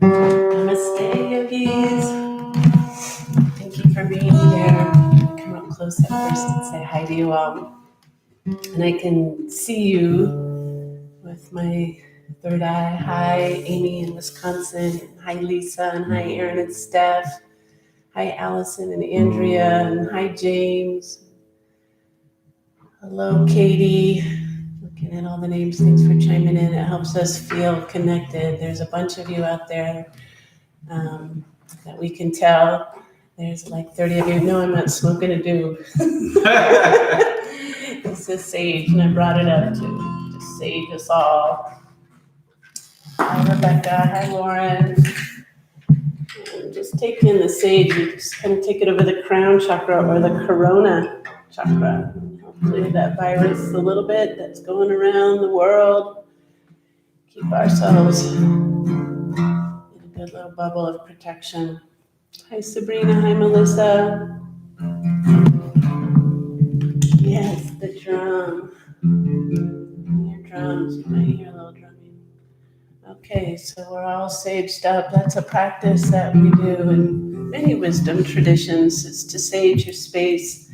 Namaste, yogis. Thank you for being here. Come up close at first and say hi to you all. And I can see you with my third eye. Hi, Amy in Wisconsin. Hi, Lisa. And hi, Aaron and Steph. Hi, Allison and Andrea. And hi, James. Hello, Katie. Looking at all the names. Thanks for chiming in. It helps us feel connected. There's a bunch of you out there that we can tell. There's like 30 of you. No, I'm not smoking a doob. It's a sage, and I brought it up to sage us all. Hi, Rebecca. Hi, Lauren. And just take in the sage. You just kind of take it over the crown chakra or the corona chakra. Hopefully that virus a little bit that's going around the world. Keep ourselves in a good little bubble of protection. Hi, Sabrina. Hi, Melissa. Yes, the drum. Your drums. You might hear a little drumming. Okay, so we're all saged up. That's a practice that we do in many wisdom traditions. It's to sage your space,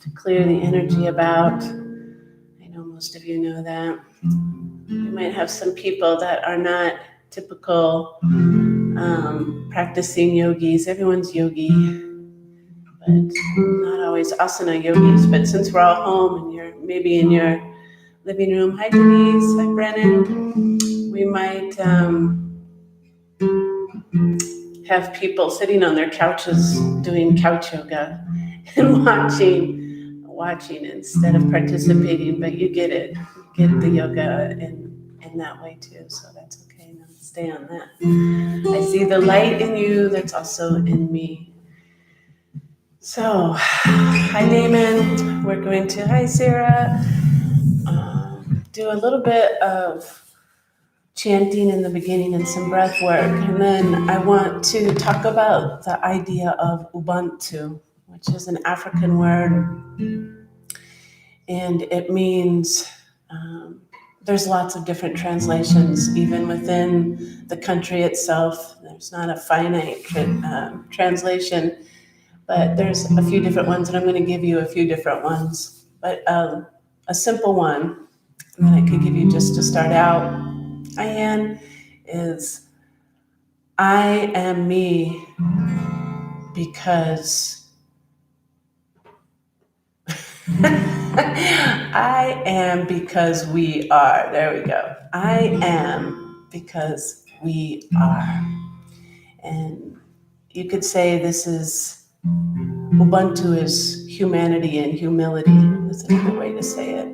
to clear the energy about. I know most of you know that. You might have some people that are not typical practicing yogis. Everyone's yogi, but not always asana yogis. But since we're all home and you're maybe in your living room, hi Denise, hi Brennan, we might have people sitting on their couches doing couch yoga and watching instead of participating, but you get it. You get the yoga in that way too, so that's okay. Now stay on that. I see the light in you that's also in me. So, hi Damon. We're going to, hi Sarah, do a little bit of chanting in the beginning and some breath work. And then I want to talk about the idea of ubuntu, which is an African word. And it means, there's lots of different translations, even within the country itself. There's not a finite translation, but there's a few different ones, and I'm going to give you a few different ones. But a simple one that I could give you just to start out, Ayan, is I am me because I am because we are. There we go. I am because we are. And you could say this is, Ubuntu is humanity and humility. That's another way to say it.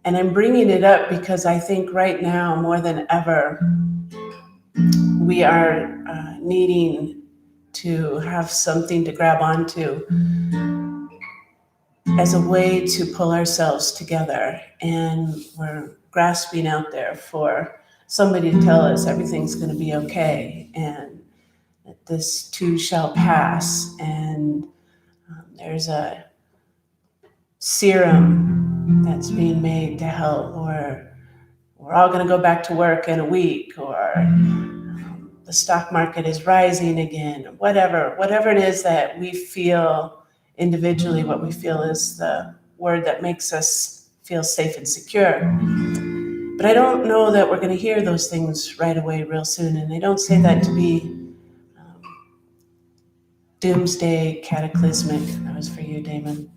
And I'm bringing it up because I think right now, more than ever, we are needing to have something to grab onto as a way to pull ourselves together. And we're grasping out there for somebody to tell us everything's going to be okay and that this too shall pass. And there's a serum that's being made to help, or we're all going to go back to work in a week, or the stock market is rising again, whatever it is that we feel individually, what we feel is the word that makes us feel safe and secure. But I don't know that we're going to hear those things right away real soon, and I don't say that to be doomsday cataclysmic. That was for you, Damon.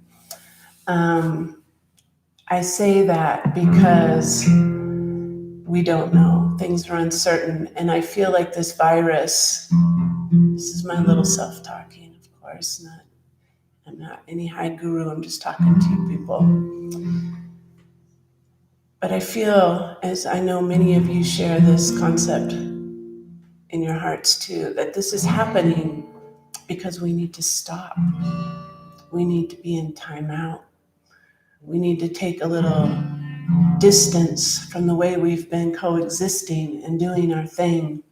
I say that because we don't know. Things are uncertain, and I feel like this virus, this is my little self-talking, of course, I'm not any high guru, I'm just talking to you people. But I feel, as I know many of you share this concept in your hearts too, that this is happening because we need to stop. We need to be in timeout. We need to take a little distance from the way we've been coexisting and doing our thing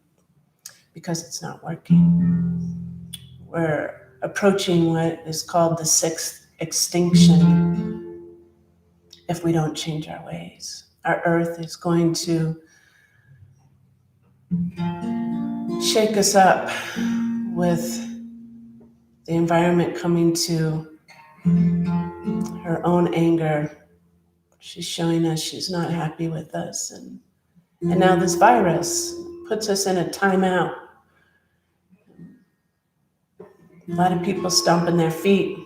because it's not working. We're approaching what is called the sixth extinction if we don't change our ways. Our earth is going to shake us up with the environment coming to her own anger. She's showing us she's not happy with us. And now this virus puts us in a timeout. A lot of people stomping their feet.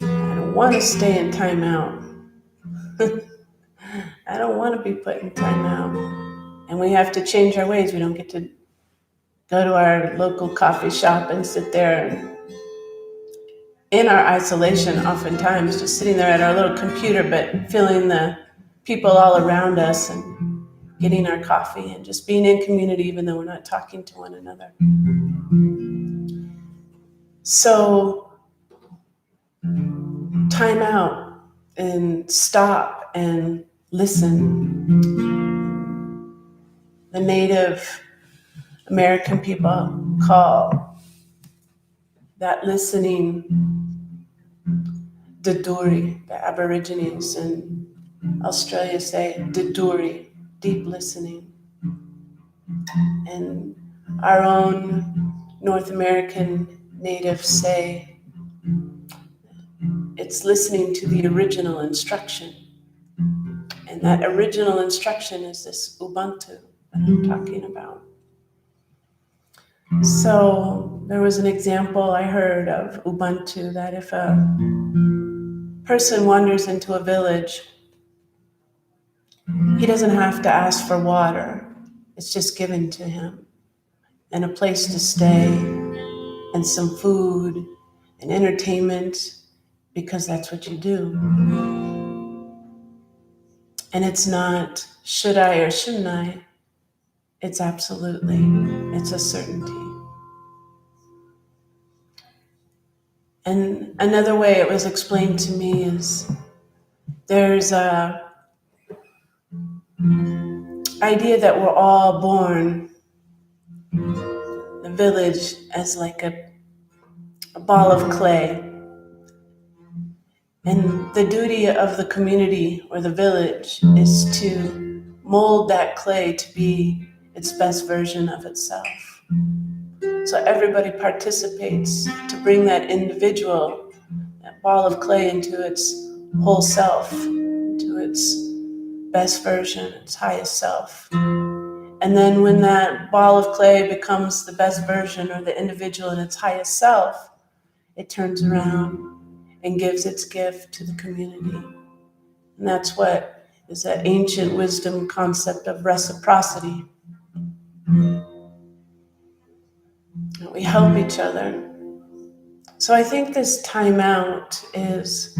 I don't want to stay in timeout. I don't want to be put in timeout. And we have to change our ways. We don't get to go to our local coffee shop and sit there in our isolation, oftentimes just sitting there at our little computer, but feeling the people all around us and getting our coffee and just being in community even though we're not talking to one another. So time out and stop and listen. The Native American people call that listening Duduri. The Aborigines in Australia say Duduri, deep listening. And our own North American natives say it's listening to the original instruction. And that original instruction is this ubuntu that I'm talking about. So there was an example I heard of ubuntu that if a person wanders into a village, he doesn't have to ask for water. It's just given to him. And a place to stay, and some food, and entertainment, because that's what you do. And it's not should I or shouldn't I, it's absolutely, it's a certainty. And another way it was explained to me is there's a idea that we're all born the village as like a ball of clay. And the duty of the community or the village is to mold that clay to be its best version of itself. So everybody participates to bring that individual, that ball of clay into its whole self, to its best version, its highest self. And then when that ball of clay becomes the best version or the individual in its highest self, it turns around and gives its gift to the community. And that's what is that ancient wisdom concept of reciprocity. And we help each other. So I think this time out is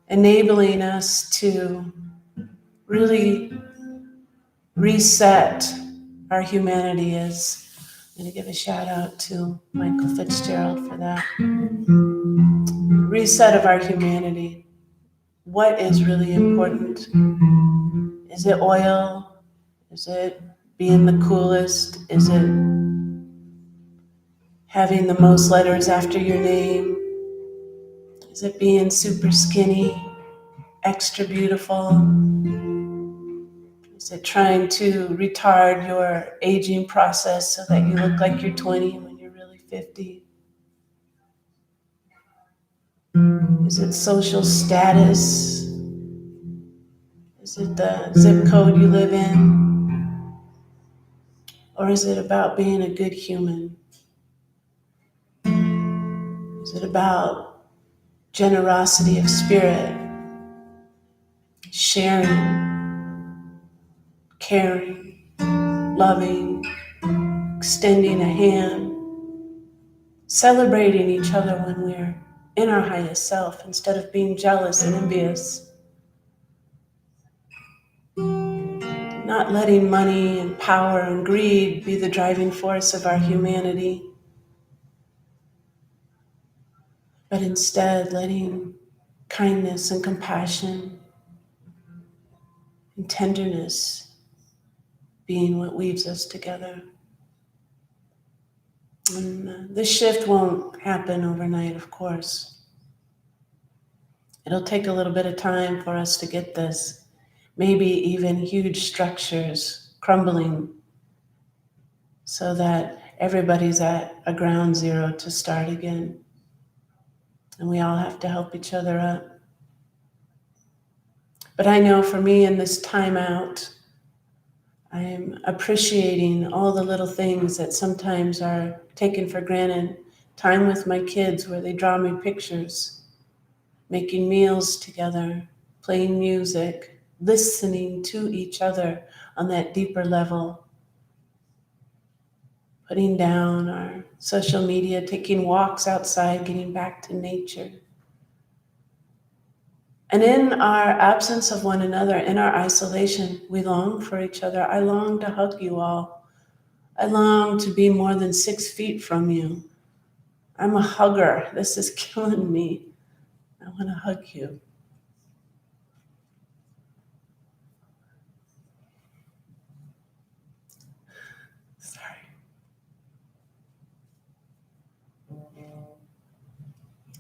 enabling us to really reset our humanity. As I'm going to give a shout out to Michael Fitzgerald for that. Reset of our humanity. What is really important? Is it oil? Is it being the coolest? Is it having the most letters after your name? Is it being super skinny, extra beautiful? Is it trying to retard your aging process so that you look like you're 20 when you're really 50? Is it social status? Is it the zip code you live in? Or is it about being a good human? Is it about generosity of spirit, sharing, caring, loving, extending a hand, celebrating each other when we're in our highest self instead of being jealous and envious? Not letting money and power and greed be the driving force of our humanity, but instead letting kindness and compassion and tenderness being what weaves us together. And this shift won't happen overnight, of course. It'll take a little bit of time for us to get this. Maybe even huge structures crumbling so that everybody's at a ground zero to start again. And we all have to help each other up. But I know for me in this time out, I am appreciating all the little things that sometimes are taken for granted. Time with my kids where they draw me pictures, making meals together, playing music, listening to each other on that deeper level, putting down our social media, taking walks outside, getting back to nature. And in our absence of one another, in our isolation, we long for each other. I long to hug you all. I long to be more than 6 feet from you. I'm a hugger. This is killing me. I want to hug you. Sorry.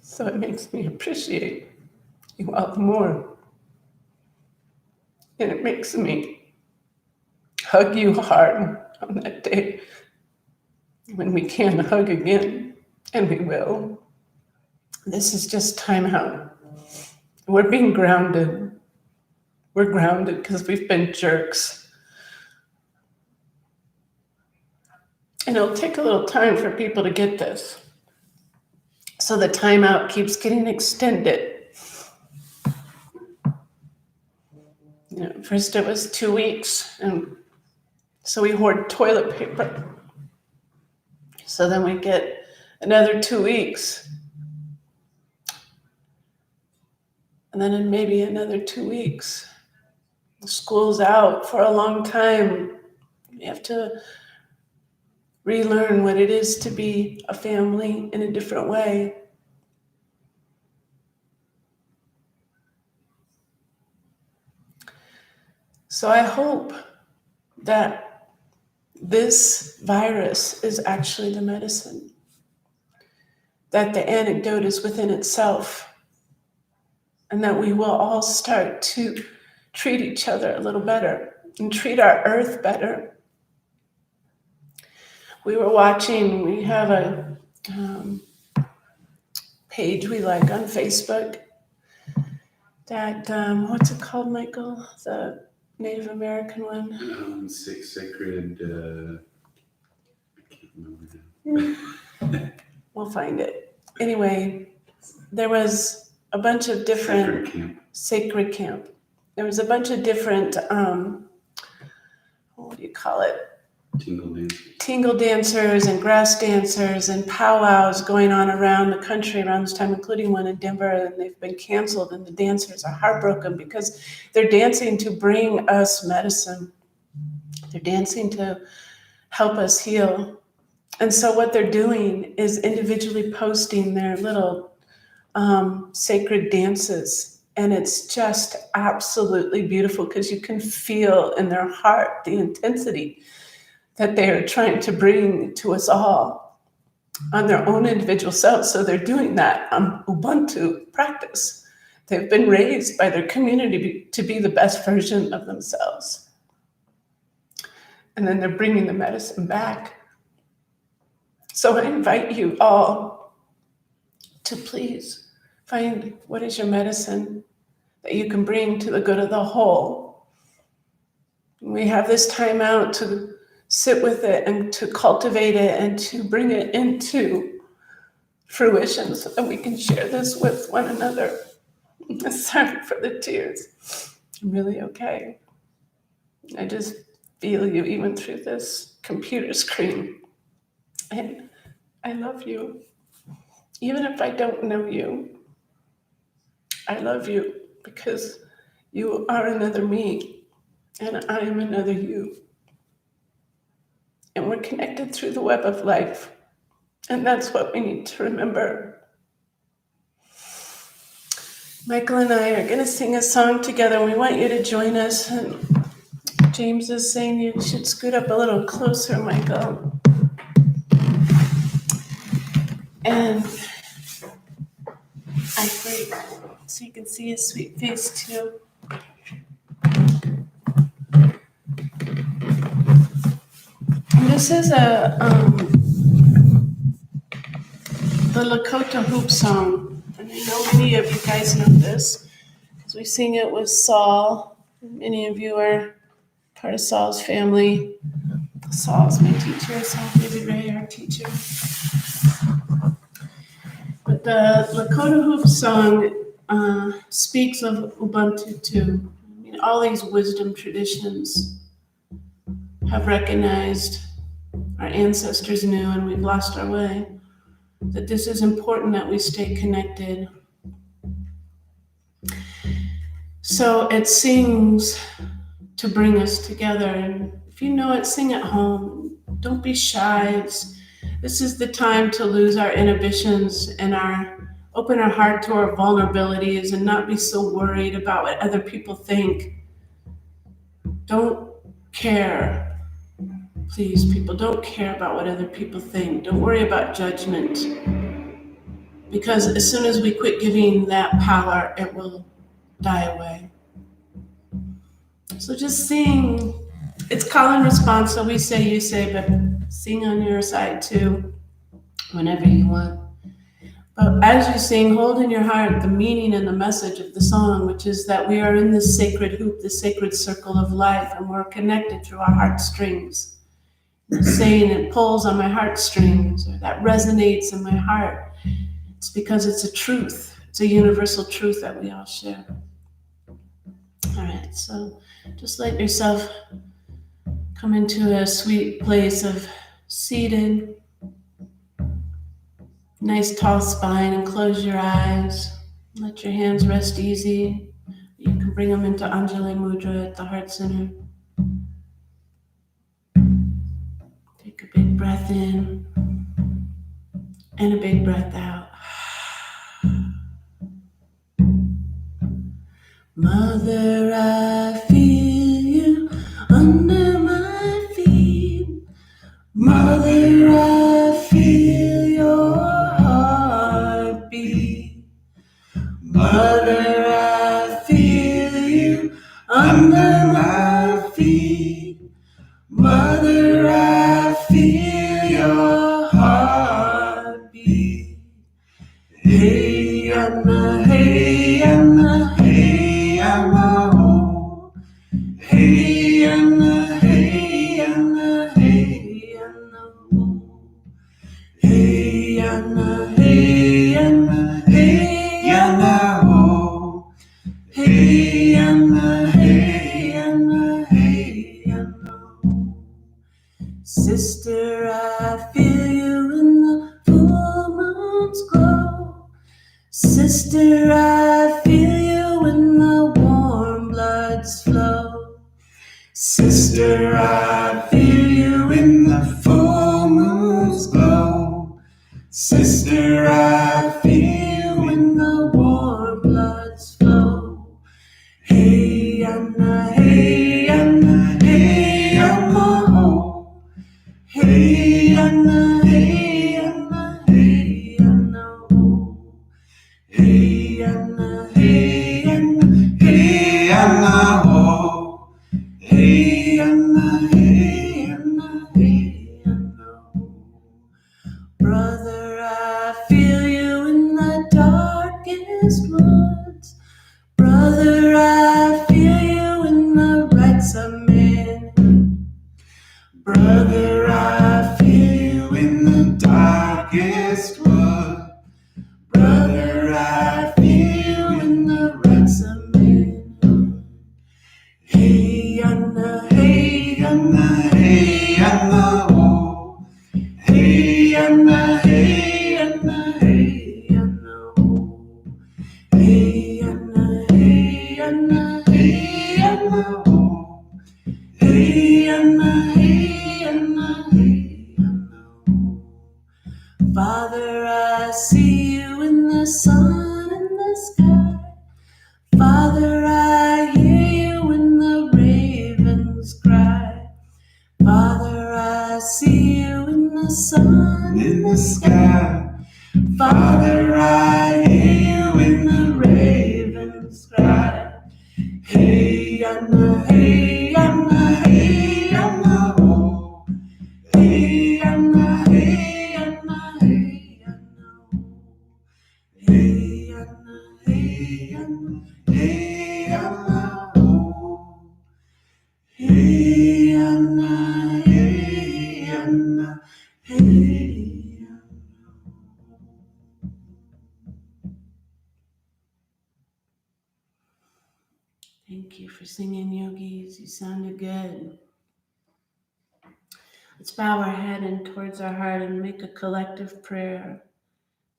So it makes me appreciate you all more. And it makes me hug you hard on that day when we can hug again, and we will. This is just time out. We're being grounded. We're grounded because we've been jerks. And it'll take a little time for people to get this. So the timeout keeps getting extended. First it was 2 weeks, and so we hoard toilet paper. So then we get another 2 weeks. And then in maybe another 2 weeks. School's out for a long time. We have to relearn what it is to be a family in a different way. So I hope that this virus is actually the medicine, that the antidote is within itself, and that we will all start to treat each other a little better and treat our earth better. We were watching, we have a page we like on Facebook that, what's it called, Michael? The Native American one? Sacred, I can't remember now. We'll find it. Anyway, there was a bunch of different... Sacred Camp. There was a bunch of different, what do you call it? Tingle dancers and grass dancers and powwows going on around the country around this time, including one in Denver, and they've been canceled, and the dancers are heartbroken because they're dancing to bring us medicine. They're dancing to help us heal. And so what they're doing is individually posting their little sacred dances. And it's just absolutely beautiful because you can feel in their heart the intensity that they are trying to bring to us all on their own individual selves. So they're doing that ubuntu practice. They've been raised by their community to be the best version of themselves. and then they're bringing the medicine back. So I invite you all to please find what is your medicine that you can bring to the good of the whole. We have this time out to sit with it and to cultivate it and to bring it into fruition so that we can share this with one another. Sorry for the tears. I'm really okay. I just feel you even through this computer screen. And I love you. Even if I don't know you, I love you because you are another me and I am another you. And we're connected through the web of life. And that's what we need to remember. Michael and I are going to sing a song together. We want you to join us. And James is saying you should scoot up a little closer, Michael. And I break so you can see his sweet face too. And this is the Lakota hoop song. And I know many of you guys know this because we sing it with Saul. Many of you are part of Saul's family. Saul's my teacher, Saul David Ray, our teacher. But the Lakota hoop song speaks of ubuntu too. I mean, all these wisdom traditions have recognized, our ancestors knew, and we've lost our way, that this is important that we stay connected. So it sings to bring us together. And if you know it, sing at home. Don't be shy. This is the time to lose our inhibitions and open our heart to our vulnerabilities and not be so worried about what other people think. Don't care. Please, people, don't care about what other people think. Don't worry about judgment. Because as soon as we quit giving that power, it will die away. So just sing. It's call and response, so we say, you say, but sing on your side too, whenever you want. But as you sing, hold in your heart the meaning and the message of the song, which is that we are in this sacred hoop, the sacred circle of life, and we're connected through our heartstrings. Saying it pulls on my heartstrings, or that resonates in my heart. It's because it's a truth. It's a universal truth that we all share. All right, so just let yourself come into a sweet place of seated, nice tall spine, and close your eyes. Let your hands rest easy. You can bring them into Anjali Mudra at the heart center. Take a big breath in and a big breath out. Mother, I feel you under my feet. Mother, I feel your heartbeat. Mother, I feel you under my feet. Mother, I feel your heartbeat. Hey, Anna, hey, Anna, hey, Anna, oh. Hey, Anna, hey, Anna, hey, Anna, oh. Hey, Anna, hey, Anna, hey, Anna, oh. Hey, Anna, hey, Anna, hey, Anna, oh. Sister, I feel you in the full moon's glow. Sister, I feel you when the warm bloods flow. Sister, I feel you in the full moon's glow. Sister, I feel you when the warm bloods flow. Hey, Anna, hey, Anna, hey, Anna, oh. Hey, Anna, hey, Anna, hey, Anna, oh. Hey, Anna, hey, Anna, hey, Anna, oh. Hey, Anna, hey, Brother, I feel you in the darkest woods. Brother, I feel you in the rights of men. Brother, I feel you in the darkest wood. Brother, I feel you in the rights of men. Hey, Anna, hey, Anna, hey, Anna, oh. Hey, Anna, hey, Anna, hey, Anna, oh. Hey, Anna, hey, Anna, hey, Anna, oh. Hey, Anna, hey, Anna, hey, Anna, oh. Father, I see you in the sun and the sky. Father, I hear you when the ravens cry. Father, I see you in the sun in the sky. Father, I hear you when the ravens cry. Hey, Anna, hey, Anna, hey, Anna, oh. Hey, Anna, hey, Anna, hey, Anna, oh. Hey, Anna, hey, Anna, hey, Anna, oh. Hey, Anna, hey, Anna, hey, Anna. Thank you for singing, yogis. You sounded good. Let's bow our head in towards our heart and make a collective prayer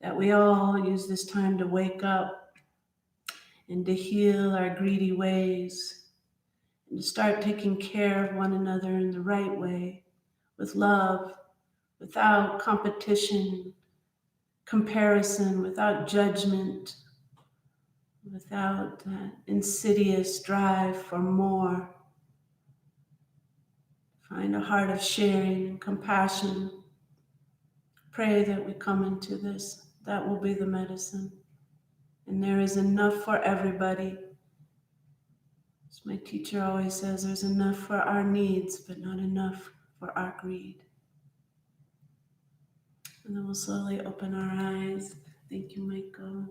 that we all use this time to wake up and to heal our greedy ways and to start taking care of one another in the right way, with love, without competition, comparison, without judgment, without that insidious drive for more. Find a heart of sharing and compassion. Pray that we come into this. That will be the medicine. And there is enough for everybody. As my teacher always says, there's enough for our needs, but not enough for our greed. And then we'll slowly open our eyes. Thank you, Michael.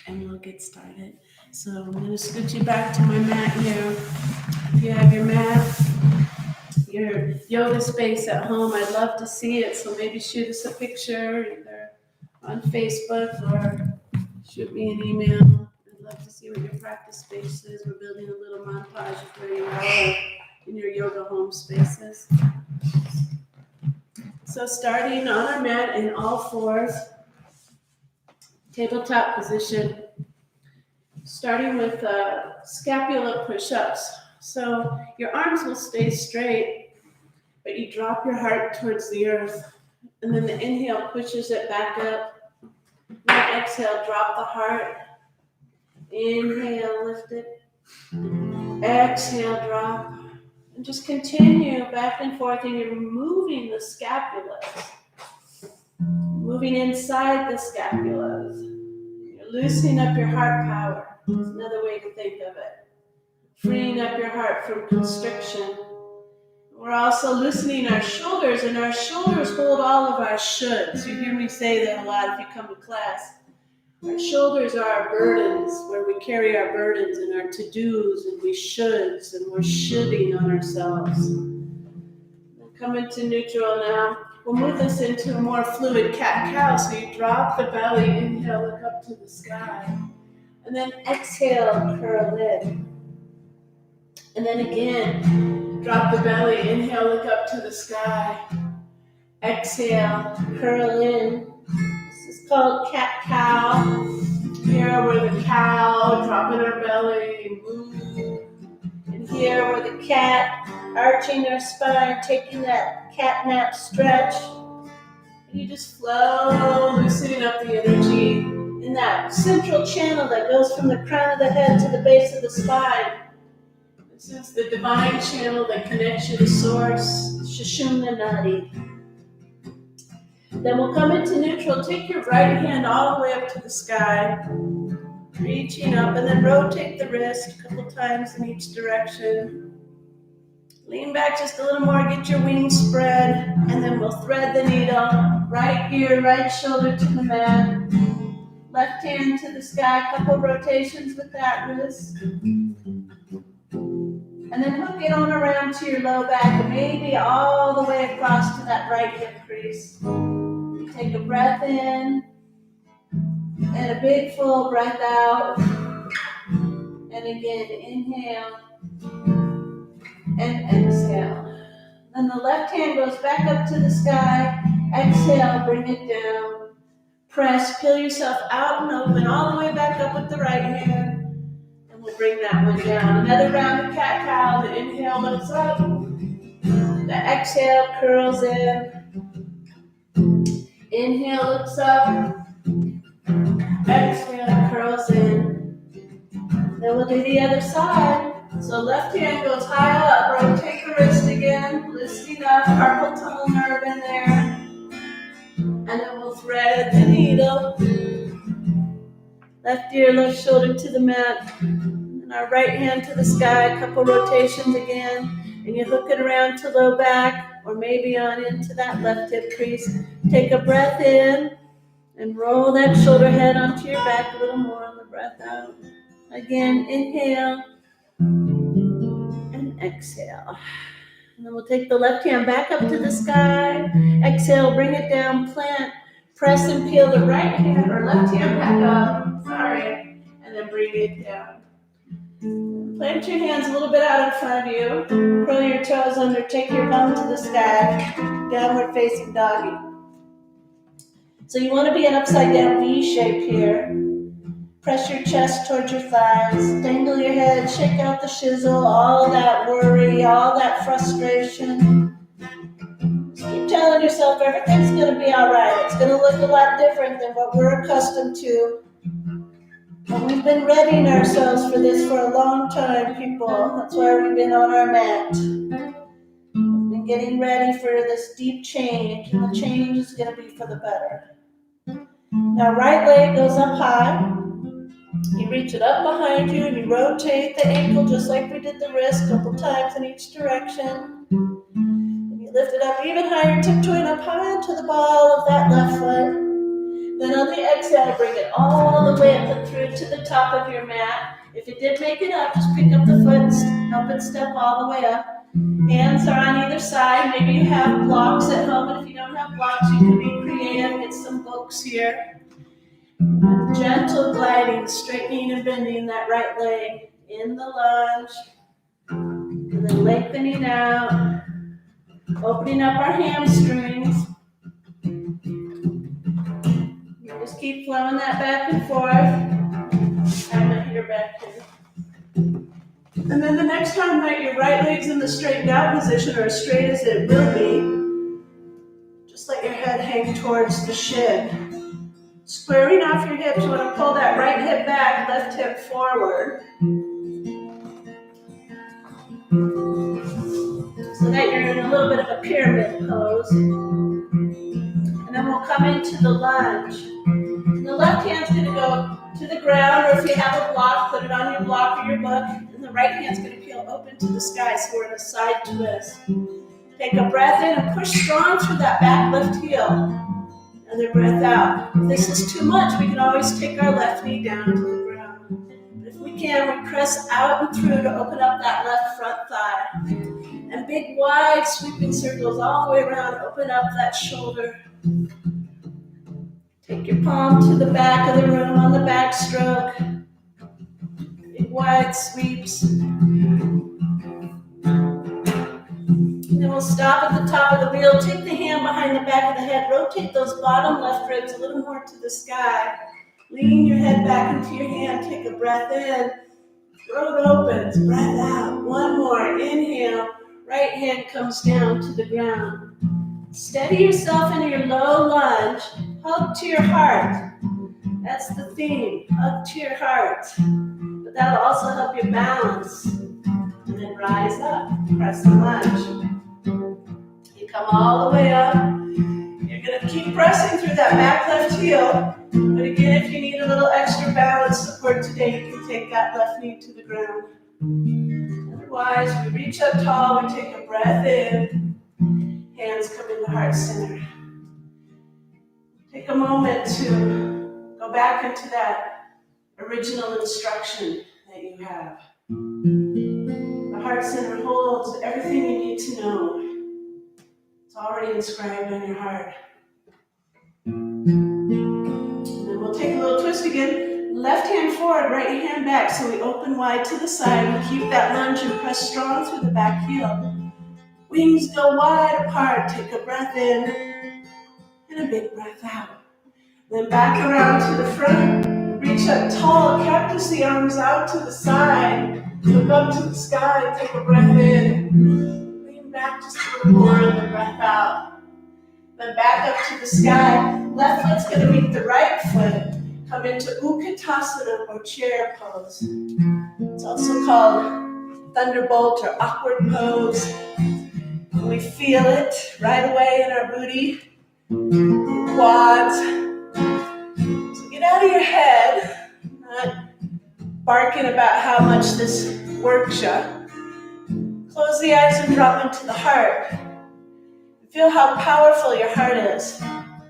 And we'll get started. So I'm going to scoot you back to my mat here. If you have your mat, your yoga space at home, I'd love to see it. So maybe shoot us a picture either on Facebook or shoot me an email. I'd love to see what your practice space is. We're building a little montage of where you are in your yoga home spaces. So starting on our mat in all fours, tabletop position, starting with scapula push-ups. So your arms will stay straight, but you drop your heart towards the earth. And then the inhale pushes it back up. Then exhale, drop the heart. Inhale, lift it. Exhale, drop. And just continue back and forth, and you're moving the scapulas. Moving inside the scapulas. You're loosening up your heart power. That's another way to think of it. Freeing up your heart from constriction. We're also loosening our shoulders, and our shoulders hold all of our shoulds. You hear me say that a lot if you come to class. Our shoulders are our burdens, where we carry our burdens and our to-dos, and we shoulds, and we're shoulding on ourselves. Come into neutral now. We'll move this into a more fluid cat-cow, so you drop the belly, inhale, look up to the sky. And then exhale, curl in. And then again, drop the belly, inhale, look up to the sky. Exhale, curl in. This is called cat-cow. Here we're the cow, dropping our belly, move. And here we're the cat, arching our spine, taking that cat nap stretch. And you just flow, loosening up the energy in that central channel that goes from the crown of the head to the base of the spine. This is the divine channel that connects you to Source, Sushumna Nadi. Then we'll come into neutral. Take your right hand all the way up to the sky, reaching up, and then rotate the wrist a couple times in each direction. Lean back just a little more, get your wings spread, and then we'll thread the needle. Right ear, right shoulder to the mat. Left hand to the sky, couple rotations with that wrist. And then hook it on around to your low back, maybe all the way across to that right hip crease. Take a breath in, and a big full breath out. And again, inhale and exhale. Then the left hand goes back up to the sky. Exhale, bring it down. Press, peel yourself out and open all the way back up with the right hand. And we'll bring that one down. Another round of cat-cow. The inhale looks up. The exhale curls in. Inhale looks up. Exhale curls in. Then we'll do the other side. So left hand goes high up. Rotate the wrist again. Lifting up. Carpal tunnel nerve in there. And then we'll thread the needle. Left ear, left shoulder to the mat. And our right hand to the sky. A couple rotations again. And you hook it around to low back. Or maybe on into that left hip crease. Take a breath in. And roll that shoulder head onto your back a little more on the breath out. Again, inhale and exhale. And then we'll take the left hand back up to the sky. Exhale, bring it down, plant, press and peel the right hand or left hand back up. Sorry. And then bring it down. Plant your hands a little bit out in front of you. Curl your toes under, take your bum to the sky. Downward facing doggy. So you want to be an upside down V shape here. Press your chest towards your thighs. Dangle your head, shake out the shizzle, all that worry, all that frustration. Just keep telling yourself everything's going to be all right. It's going to look a lot different than what we're accustomed to. But we've been readying ourselves for this for a long time, people. That's why we've been on our mat. We've been getting ready for this deep change, and the change is going to be for the better. Now, right leg goes up high. You reach it up behind you and you rotate the ankle just like we did the wrist a couple times in each direction. And you lift it up even higher, tiptoeing up high into the ball of that left foot. Then on the exhale, bring it all the way up and through to the top of your mat. If it did make it up, just pick up the foot, help it step all the way up. Hands are on either side. Maybe you have blocks at home, and if you don't have blocks, you can be creative, get some books here. Gentle gliding, straightening and bending that right leg in the lunge. And then lengthening out, opening up our hamstrings. You just keep flowing that back and forth. Tie my hair back here. And then the next time that your right leg's in the straightened out position, or as straight as it will be, just let your head hang towards the shin. Squaring off your hips, you want to pull that right hip back, left hip forward. So that you're in a little bit of a pyramid pose. And then we'll come into the lunge. The left hand's going to go to the ground, or if you have a block, put it on your block or your book. And the right hand's going to peel open to the sky, so we're in a side twist. Take a breath in and push strong through that back left heel. Another breath out. If this is too much, we can always take our left knee down to the ground. But if we can, we press out and through to open up that left front thigh. And big, wide, sweeping circles all the way around. Open up that shoulder. Take your palm to the back of the room on the back stroke. Big, wide sweeps. Then we'll stop at the top of the wheel, take the hand behind the back of the head, rotate those bottom left ribs a little more to the sky. Lean your head back into your hand, take a breath in, throat opens, breath out. One more, inhale, right hand comes down to the ground. Steady yourself in your low lunge, hug to your heart. That's the theme, hug to your heart. But that'll also help you balance. And then rise up, press the lunge. You come all the way up. You're going to keep pressing through that back left heel. But again, if you need a little extra balance support today, you can take that left knee to the ground. Otherwise, we reach up tall, we take a breath in. Hands come into heart center. Take a moment to go back into that original instruction that you have. The heart center holds everything you need to know. It's already inscribed on your heart. And then we'll take a little twist again. Left hand forward, right hand back. So we open wide to the side. We keep that lunge and press strong through the back heel. Wings go wide apart. Take a breath in and a big breath out. Then back around to the front. Reach up tall. Cactus the arms out to the side. Look up to the sky. Take a breath in. Lean back just a little more and then breath out. Then back up to the sky. Left foot's going to meet the right foot. Come into Utkatasana or chair pose. It's also called thunderbolt or awkward pose. We feel it right away in our booty, quads. So get out of your head, not barking about how much this works you. Close the eyes and drop into the heart. Feel how powerful your heart is.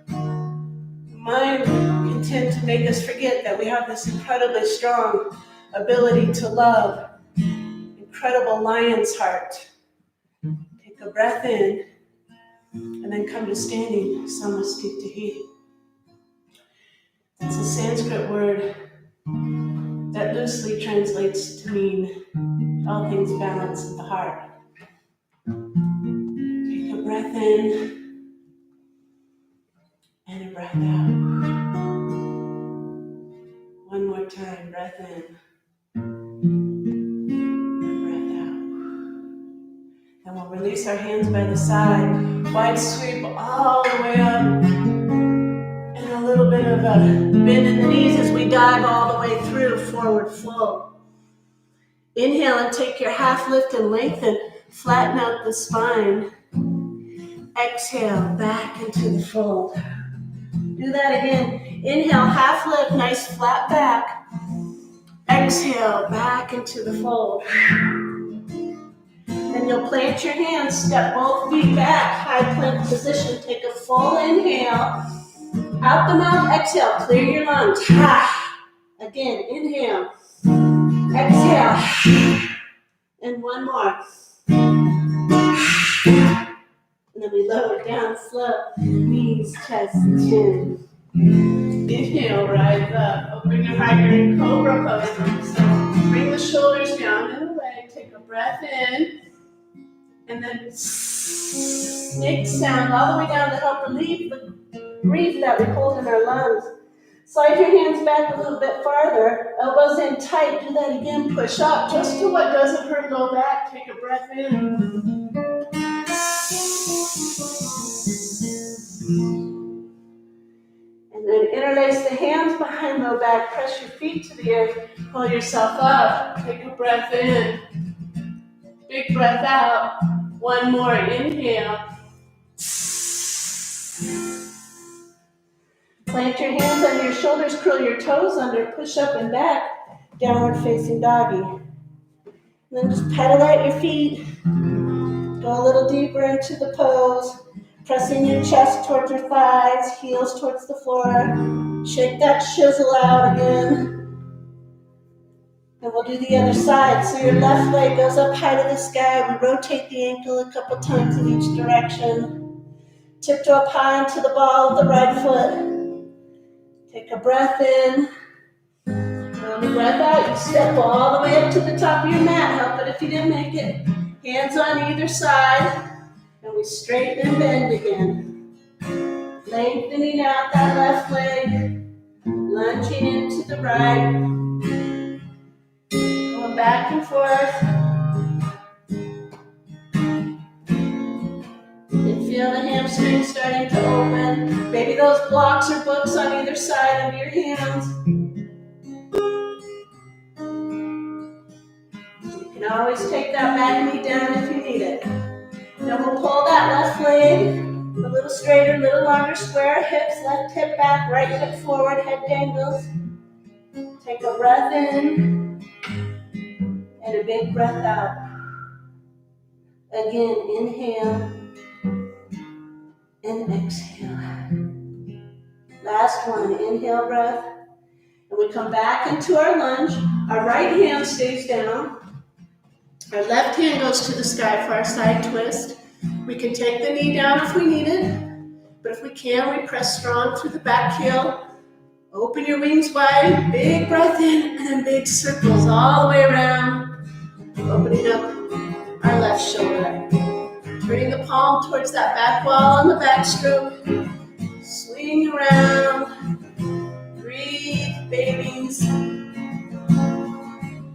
The mind can tend to make us forget that we have this incredibly strong ability to love. Incredible lion's heart. Take a breath in, and then come to standing Samastitihi. It's a Sanskrit word that loosely translates to mean all things balance at the heart. Take a breath in and a breath out. One more time, breath in and breath out. Then we'll release our hands by the side, wide sweep all the way up, and a little bit of a bend in the knees as we dive all the way through, forward fold. Inhale and take your half lift and lengthen, flatten out the spine. Exhale, back into the fold. Do that again. Inhale, half lift, nice flat back. Exhale, back into the fold. Then you'll plant your hands, step both feet back, high plank position. Take a full inhale. Out the mouth, exhale, clear your lungs. Again, inhale. Exhale. And one more. And then we lower down slow. Knees, chest, chin. Inhale, rise up. Open your heart, you're in cobra pose. So bring the shoulders down and away. Take a breath in. And then snake sound all the way down to help relieve the breathe that we hold in our lungs. Slide your hands back a little bit farther. Elbows in tight. Do that again. Push up just to what doesn't hurt low back. Take a breath in. And then interlace the hands behind low back. Press your feet to the earth. Pull yourself up. Take a breath in. Big breath out. One more. Inhale. Plant your hands under your shoulders. Curl your toes under. Push up and back. Downward facing doggy. And then just pedal out your feet. Go a little deeper into the pose. Pressing your chest towards your thighs, heels towards the floor. Shake that shizzle out again. And we'll do the other side. So your left leg goes up high to the sky. We rotate the ankle a couple times in each direction. Tiptoe up high into the ball of the right foot. Take a breath in. And on the breath out, you step all the way up to the top of your mat. Help it if you didn't make it. Hands on either side. And we straighten and bend again. Lengthening out that left leg. Lunging into the right. Going back and forth. You feel the hamstrings starting to open. Maybe those blocks or books on either side of your hands. You can always take that back knee down if you need it. Then we'll pull that left leg a little straighter, a little longer, square hips, left hip back, right hip forward, head dangles. Take a breath in and a big breath out. Again, inhale and exhale. Last one, inhale breath. And we come back into our lunge. Our right hand stays down. Our left hand goes to the sky for our side twist. We can take the knee down if we need it. But if we can, we press strong through the back heel. Open your wings wide, big breath in, and then big circles all the way around. Opening up our left shoulder. Turning the palm towards that back wall on the back stroke. Swing around. Breathe, babies. I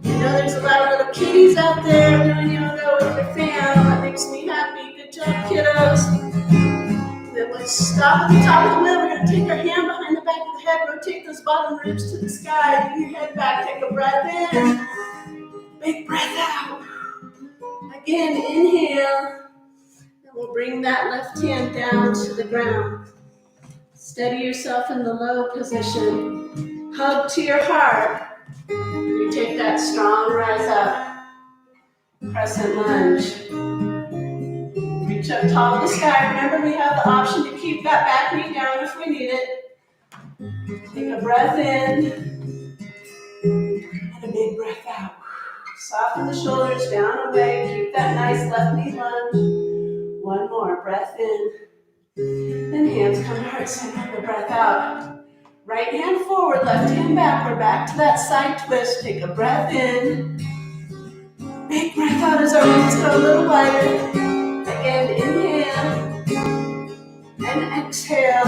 know there's a lot of little kitties out there doing yoga with their fan. That makes me happy. Good job, kiddos. Then let's stop at the top of the mat. We're going to take our hand behind the back of the head. Rotate those bottom ribs to the sky. Bring your head back. Take a breath in. Big breath out. Again, inhale. And we'll bring that left hand down to the ground. Steady yourself in the low position. Hug to your heart. You take that strong rise up. Crescent lunge. Reach up tall to the sky. Remember, we have the option to keep that back knee down if we need it. Take a breath in. And a big breath out. Soften the shoulders down and away. Keep that nice left knee lunge. One more. Breath in. And hands come to heart center. And the breath out. Right hand forward, left hand back. We're back to that side twist. Take a breath in. Big breath out as our wings go a little wider. Again, inhale. And exhale.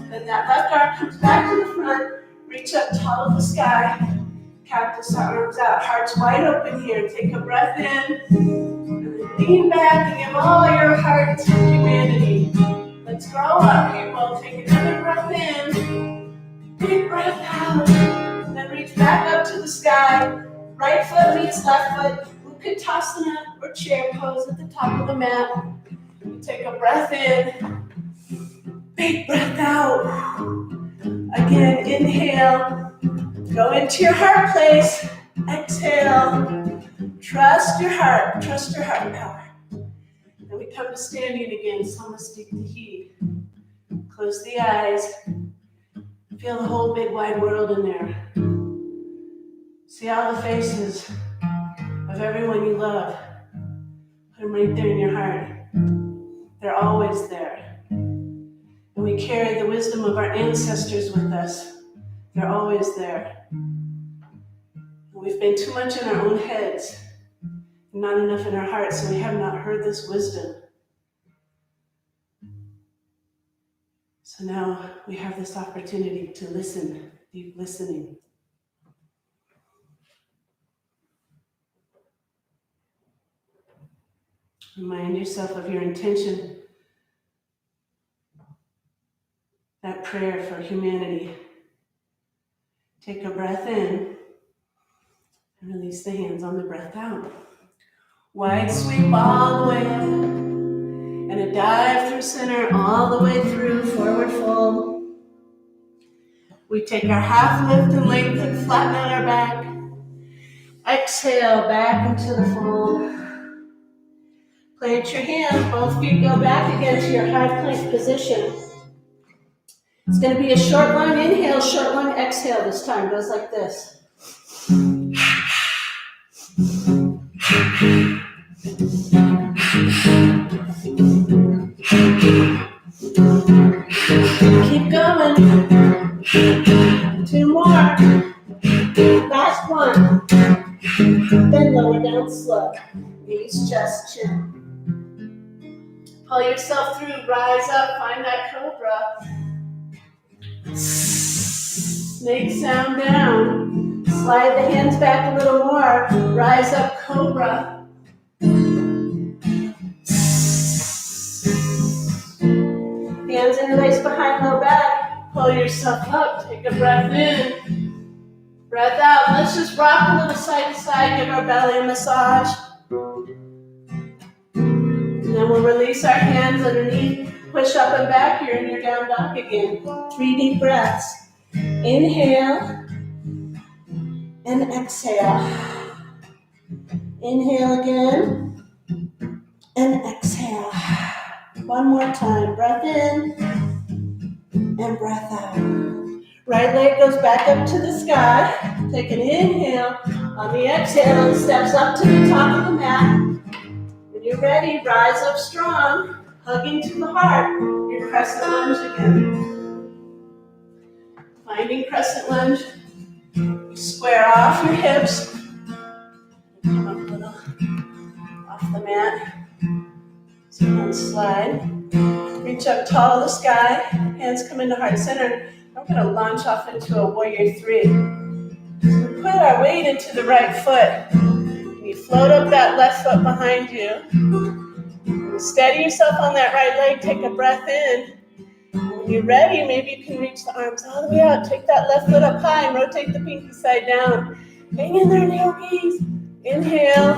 Then that left arm comes back to the front. Reach up tall to the sky. Cactus arms out. Heart's wide open here. Take a breath in. And then lean back and give all your heart to humanity. Let's grow up, people. Take another breath in. Big breath out. And then reach back up to the sky. Right foot meets left foot. Utkatasana or chair pose at the top of the mat. Take a breath in. Big breath out. Again, inhale. Go into your heart place. Exhale. Trust your heart. Trust your heart power. And we come to standing again. Samasthiti. Close the eyes. Feel the whole big wide world in there. See all the faces of everyone you love. Put them right there in your heart. They're always there. And we carry the wisdom of our ancestors with us. They're always there. And we've been too much in our own heads, not enough in our hearts, so we have not heard this wisdom. So now we have this opportunity to listen, deep listening. Remind yourself of your intention, that prayer for humanity. Take a breath in and release the hands on the breath out. Wide sweep all the way up and a dive through center all the way through, forward fold. We take our half lift and lengthen, flatten out our back. Exhale, back into the fold. Plant your hands, both feet go back again to your high plank position. It's going to be a short one inhale, short one exhale this time. Goes like this. Keep going. 2 more. Last one. Then lower down slow. Knees, chest, chin. Pull yourself through, rise up, find that cobra. Snake sound down. Slide the hands back a little more. Rise up, cobra. Hands interlace behind low back. Pull yourself up, take a breath in. Breath out. Let's just rock a little side to side, give our belly a massage. And then we'll release our hands underneath, push up and back. You're in your down dog again. 3 deep breaths. Inhale and exhale. Inhale again and exhale. One more time. Breath in and breath out. Right leg goes back up to the sky. Take an inhale. On the exhale, it steps up to the top of the mat. When you're ready, rise up strong, hugging to the heart. Your crescent lunge again. Finding crescent lunge. Square off your hips. Come up a little off the mat. So hands slide. Reach up tall to the sky. Hands come into heart center. I'm going to launch off into a warrior three. So we put our weight into the right foot. You float up that left foot behind you. Steady yourself on that right leg. Take a breath in. When you're ready, maybe you can reach the arms all the way out. Take that left foot up high and rotate the pinky side down. Hang in there, yogis. Inhale.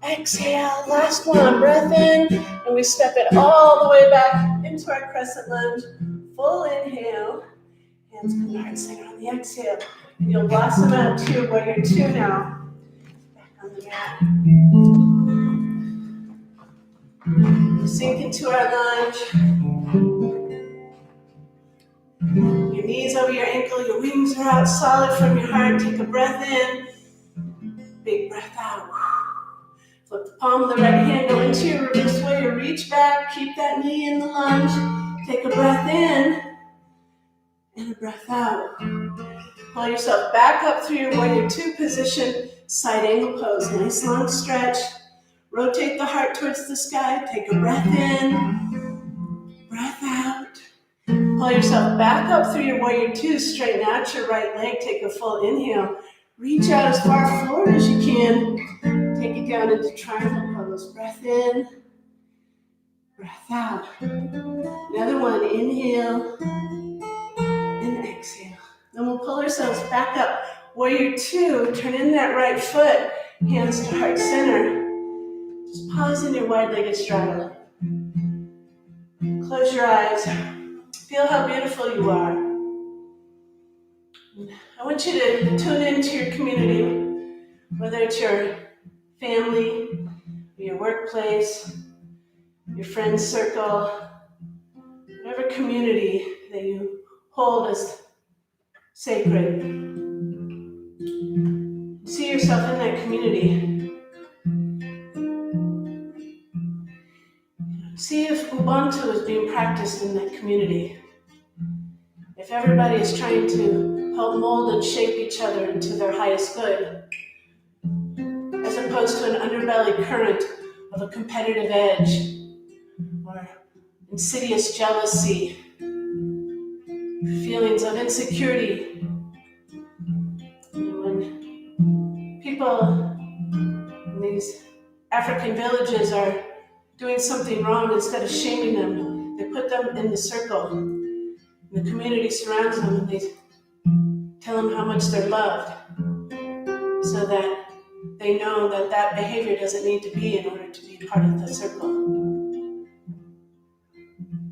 Exhale. Last one. Breath in. And we step it all the way back into our crescent lunge. Full inhale. Hands come to heart center on the exhale. And you'll blossom out to your warrior two now. Back on the mat. Sink into our lunge. Your knees over your ankle, your wings are out solid from your heart. Take a breath in. Big breath out. Flip the palm of the right hand, go into your reverse warrior. Reach back, keep that knee in the lunge. Take a breath in and a breath out. Pull yourself back up through your warrior two position. Side angle pose, nice long stretch. Rotate the heart towards the sky. Take a breath in, breath out. Pull yourself back up through your warrior two. Straighten out your right leg. Take a full inhale. Reach out as far forward as you can. Take it down into triangle pose. Breath in, breath out. Another one. Inhale and exhale. Then we'll pull ourselves back up. Warrior two. Turn in that right foot. Hands to heart center. Just pause in your wide-legged straddle. Close your eyes. Feel how beautiful you are. I want you to tune into your community, whether it's your family, your workplace, your friend circle, whatever community that you hold as sacred. See yourself in that community. See if ubuntu is being practiced in that community. If everybody is trying to help mold and shape each other into their highest good, as opposed to an underbelly current of a competitive edge or insidious jealousy, feelings of insecurity. When people in these African villages are doing something wrong, instead of shaming them, they put them in the circle. The community surrounds them and they tell them how much they're loved, so that they know that that behavior doesn't need to be in order to be part of the circle.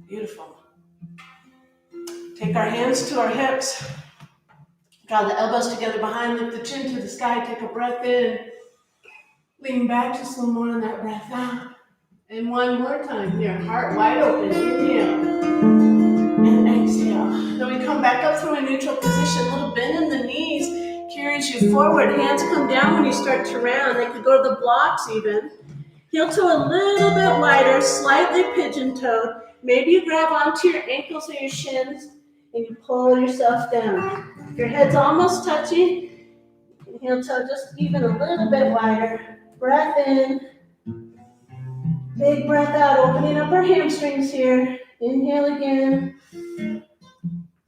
Beautiful. Take our hands to our hips. Draw the elbows together behind, lift the chin to the sky, take a breath in. Lean back just a little more on that breath out. And one more time here, heart wide open, inhale, and exhale. Then we come back up through a neutral position, a little bend in the knees, carries you forward. Hands come down when you start to round. They could go to the blocks even. Heel toe a little bit wider, slightly pigeon-toed. Maybe you grab onto your ankles or your shins, and you pull yourself down. If your head's almost touching, heel toe just even a little bit wider. Breath in. Big breath out, opening up our hamstrings here. Inhale again.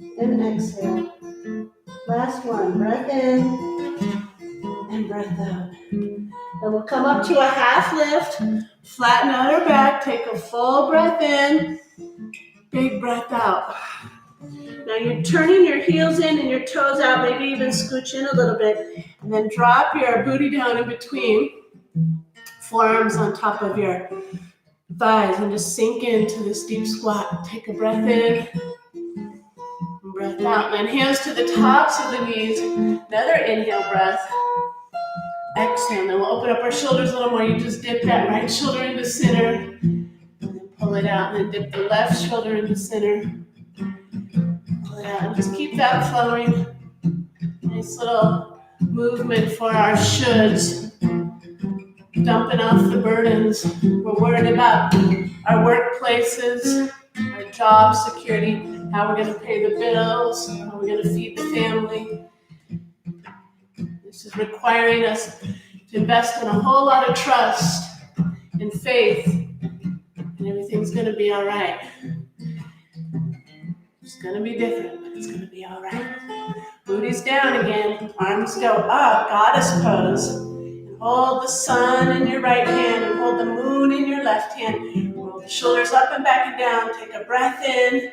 And exhale. Last one. Breath in. And breath out. Then we'll come up to a half lift. Flatten out our back. Take a full breath in. Big breath out. Now you're turning your heels in and your toes out. Maybe even scooch in a little bit. And then drop your booty down in between. Forearms on top of your thighs and just sink into this deep squat. Take a breath in and breath out. And then hands to the tops of the knees. Another inhale breath. Exhale. Then we'll open up our shoulders a little more. You just dip that right shoulder into center. And then pull it out. And then dip the left shoulder into center. exhale it out. And just keep that flowing. Nice little movement for our shoulds. Dumping off the burdens. We're worried about our workplaces, our job security, how we're going to pay the bills, how we're going to feed the family. This is requiring us to invest in a whole lot of trust and faith, and everything's going to be all right. It's going to be different, but it's going to be all right. Booty's down again. Arms go up, goddess pose. And hold the sun in your right hand and hold the moon in your left hand. Roll the shoulders up and back and down. Take a breath in.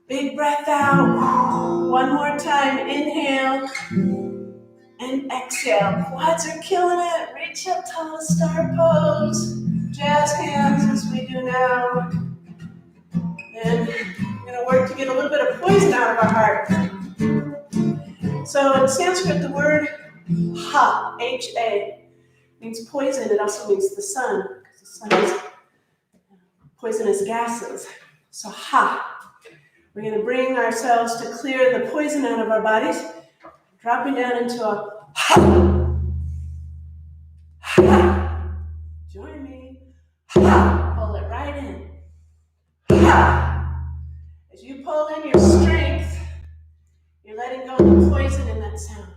Big breath out. One more time. Inhale. And exhale. Quads are killing it. Reach up tall, star pose. Jazz hands as we do now. And we're going to work to get a little bit of poison out of our heart. So in Sanskrit, the word ha, H-A, means poison. It also means the sun, because the sun is poisonous gases. So ha. We're going to bring ourselves to clear the poison out of our bodies, dropping down into a ha. Ha. Join me. Ha. Pull it right in. Ha. As you pull in your strength, you're letting go of the poison in that sound.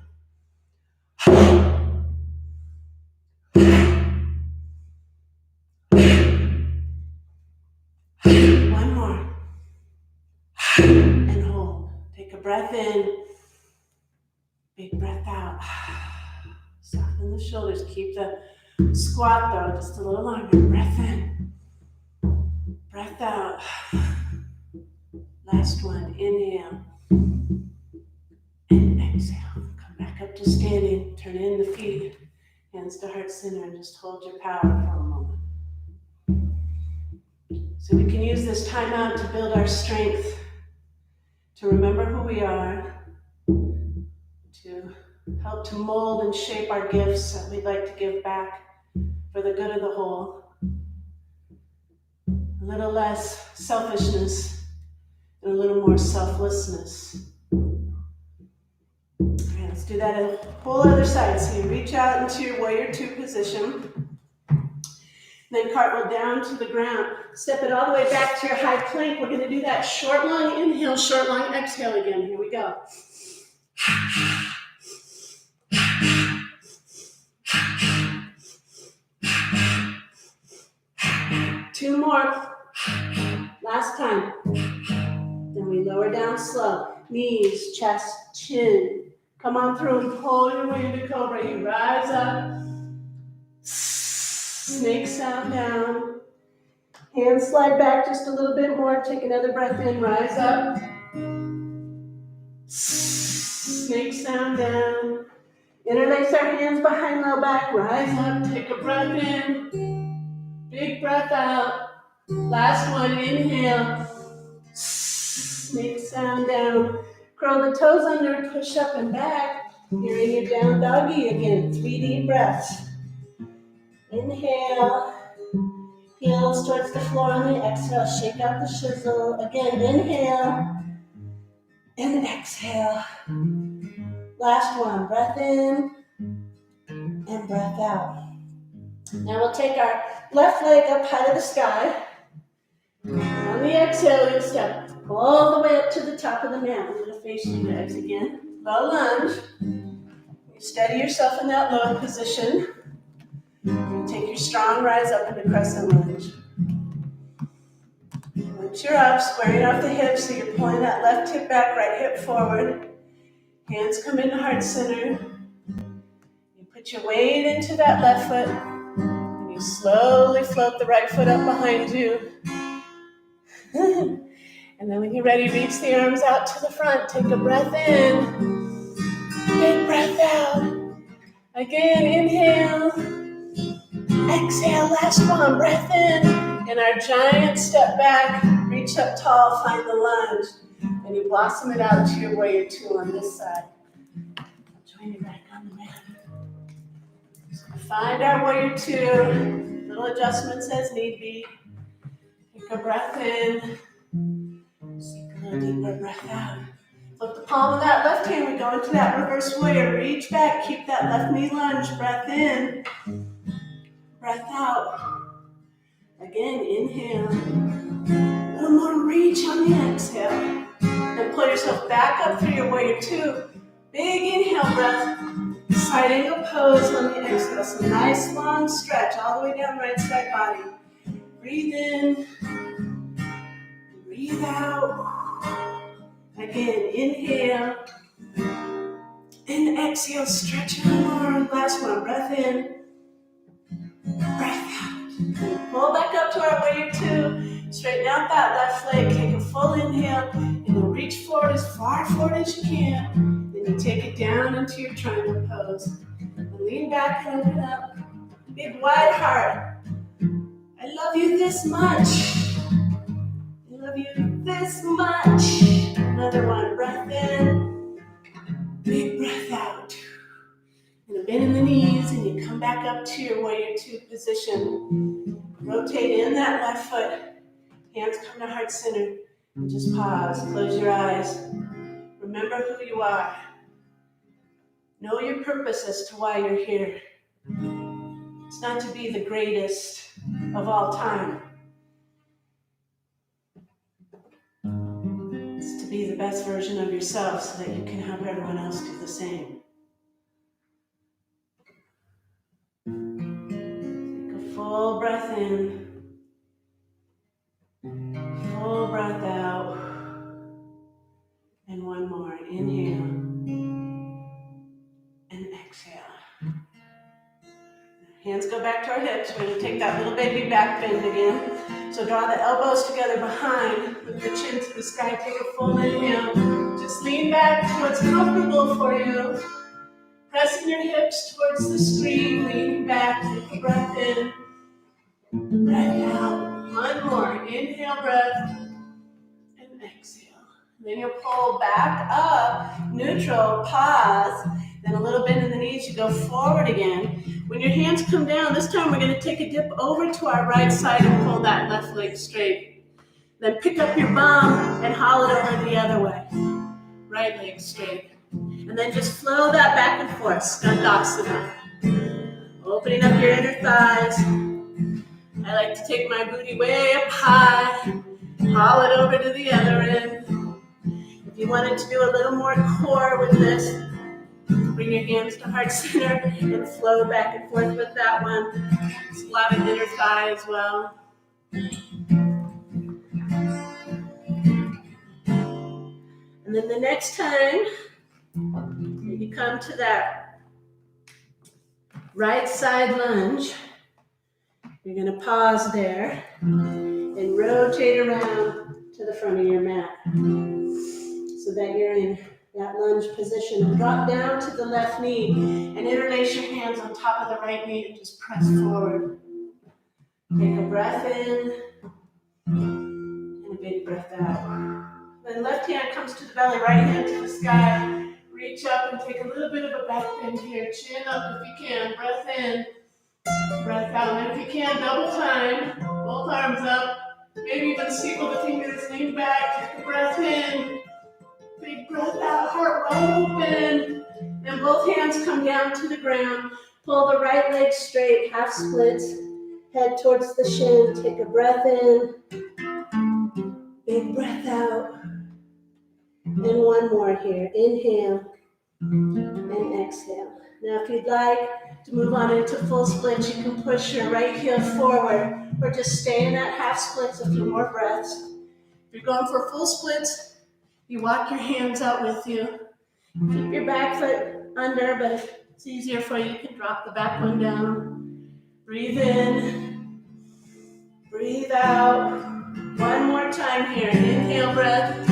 One more. And hold. Take a breath in. Big breath out. Soften the shoulders. Keep the squat though just a little longer. Breath in. Breath out. Last one. Inhale. And exhale. Come back up to standing. Turn in the feet. Hands to heart center and just hold your power for a moment. So we can use this time out to build our strength, to remember who we are, to help to mold and shape our gifts that we'd like to give back for the good of the whole. A little less selfishness and a little more selflessness. All right, let's do that at a whole other side. So you reach out into your warrior two position. Then cartwheel down to the ground. Step it all the way back to your high plank. We're going to do that short, long inhale, short, long exhale again. Here we go. Two more. Last time. Then we lower down slow. Knees, chest, chin. Come on through and pull your way into cobra. You rise up. Snake sound down. Hands slide back just a little bit more. Take another breath in. Rise up. Snake sound down. Interlace our hands behind low back. Rise up. Take a breath in. Big breath out. Last one. Inhale. Snake sound down. Curl the toes under. Push up and back. You're in your down doggy again. 3 deep breaths. Inhale. Heels towards the floor on the exhale. Shake out the shizzle. Again, inhale. And exhale. Last one. Breath in. And breath out. Now we'll take our left leg up high to the sky. On the exhale, you'll step all the way up to the top of the mat. We're going to face your legs again. Low lunge. You steady yourself in that low position. You take your strong rise up into crescent lunge. Once you're up, squaring off the hips, so you're pulling that left hip back, right hip forward. Hands come into heart center. You put your weight into that left foot, and you slowly float the right foot up behind you. And then when you're ready, reach the arms out to the front. Take a breath in. Big breath out. Again, inhale. Exhale, last one, breath in. And our giant step back, reach up tall, find the lunge. And you blossom it out to your warrior two on this side. I'll join you back on the mat. So find our warrior two. Little adjustments as need be. Take a breath in. Seek a little deeper breath out. Flip the palm of that left hand, we go into that reverse warrior. Reach back, keep that left knee lunge. Breath in, breath out. Again, inhale. A little more reach on the exhale. Then pull yourself back up through your warrior two. Big inhale breath. Side angle pose on the exhale. So nice long stretch all the way down right side body. Breathe in. Breathe out. Again, inhale. And exhale, stretch a little more. Last one, breath in. Breath out. And pull back up to our warrior two. Straighten out that left leg. Take a full inhale. And you'll reach forward as far forward as you can. Then you take it down into your triangle pose. And lean back and open up. Big wide heart. I love you this much. I love you this much. Another one. Breath in. Big breath out. And a bend in the knees, and you come back up to your warrior two position. Rotate in that left foot. Hands come to heart center. And just pause. Close your eyes. Remember who you are. Know your purpose as to why you're here. It's not to be the greatest of all time. It's to be the best version of yourself so that you can help everyone else do the same. Take a full breath in. Full breath out. And one more. Inhale. And exhale. Hands go back to our hips. We're going to take that little baby back bend again. So draw the elbows together behind with the chin to the sky. Take a full inhale. Just lean back to what's comfortable for you. Pressing your hips towards the screen. Lean back. Take a breath in. Breath out. One more. Inhale, breath. And exhale. Then you'll pull back up. Neutral. Pause. Then a little bend in the knees. You go forward again. When your hands come down, this time we're going to take a dip over to our right side and pull that left leg straight. Then pick up your bum and haul it over the other way. Right leg straight. And then just flow that back and forth. Skandasana. Opening up your inner thighs. I like to take my booty way up high. Haul it over to the other end. If you wanted to do a little more core with this, bring your hands to heart center and flow back and forth with that one. It's a lot of inner thigh as well. And then the next time you come to that right side lunge, you're going to pause there and rotate around to the front of your mat so that you're in that lunge position. Drop down to the left knee and interlace your hands on top of the right knee and just press forward. Take a breath in and a big breath out. Then left hand comes to the belly, right hand to the sky. Reach up and take a little bit of a back bend here. Chin up if you can. Breath in, breath out. And if you can, double time. Both arms up. Maybe even steeple the fingers, lean back. Take a breath in. Big breath out, heart wide open. Then both hands come down to the ground. Pull the right leg straight, half splits. Head towards the shin. Take a breath in. Big breath out. And one more here. Inhale and exhale. Now if you'd like to move on into full splits, you can push your right heel forward or just stay in that half splits a few more breaths. If you're going for full splits, you walk your hands out with you. Keep your back foot under, but if it's easier for you, you can drop the back one down. Breathe in. Breathe out. One more time here. Inhale, breath.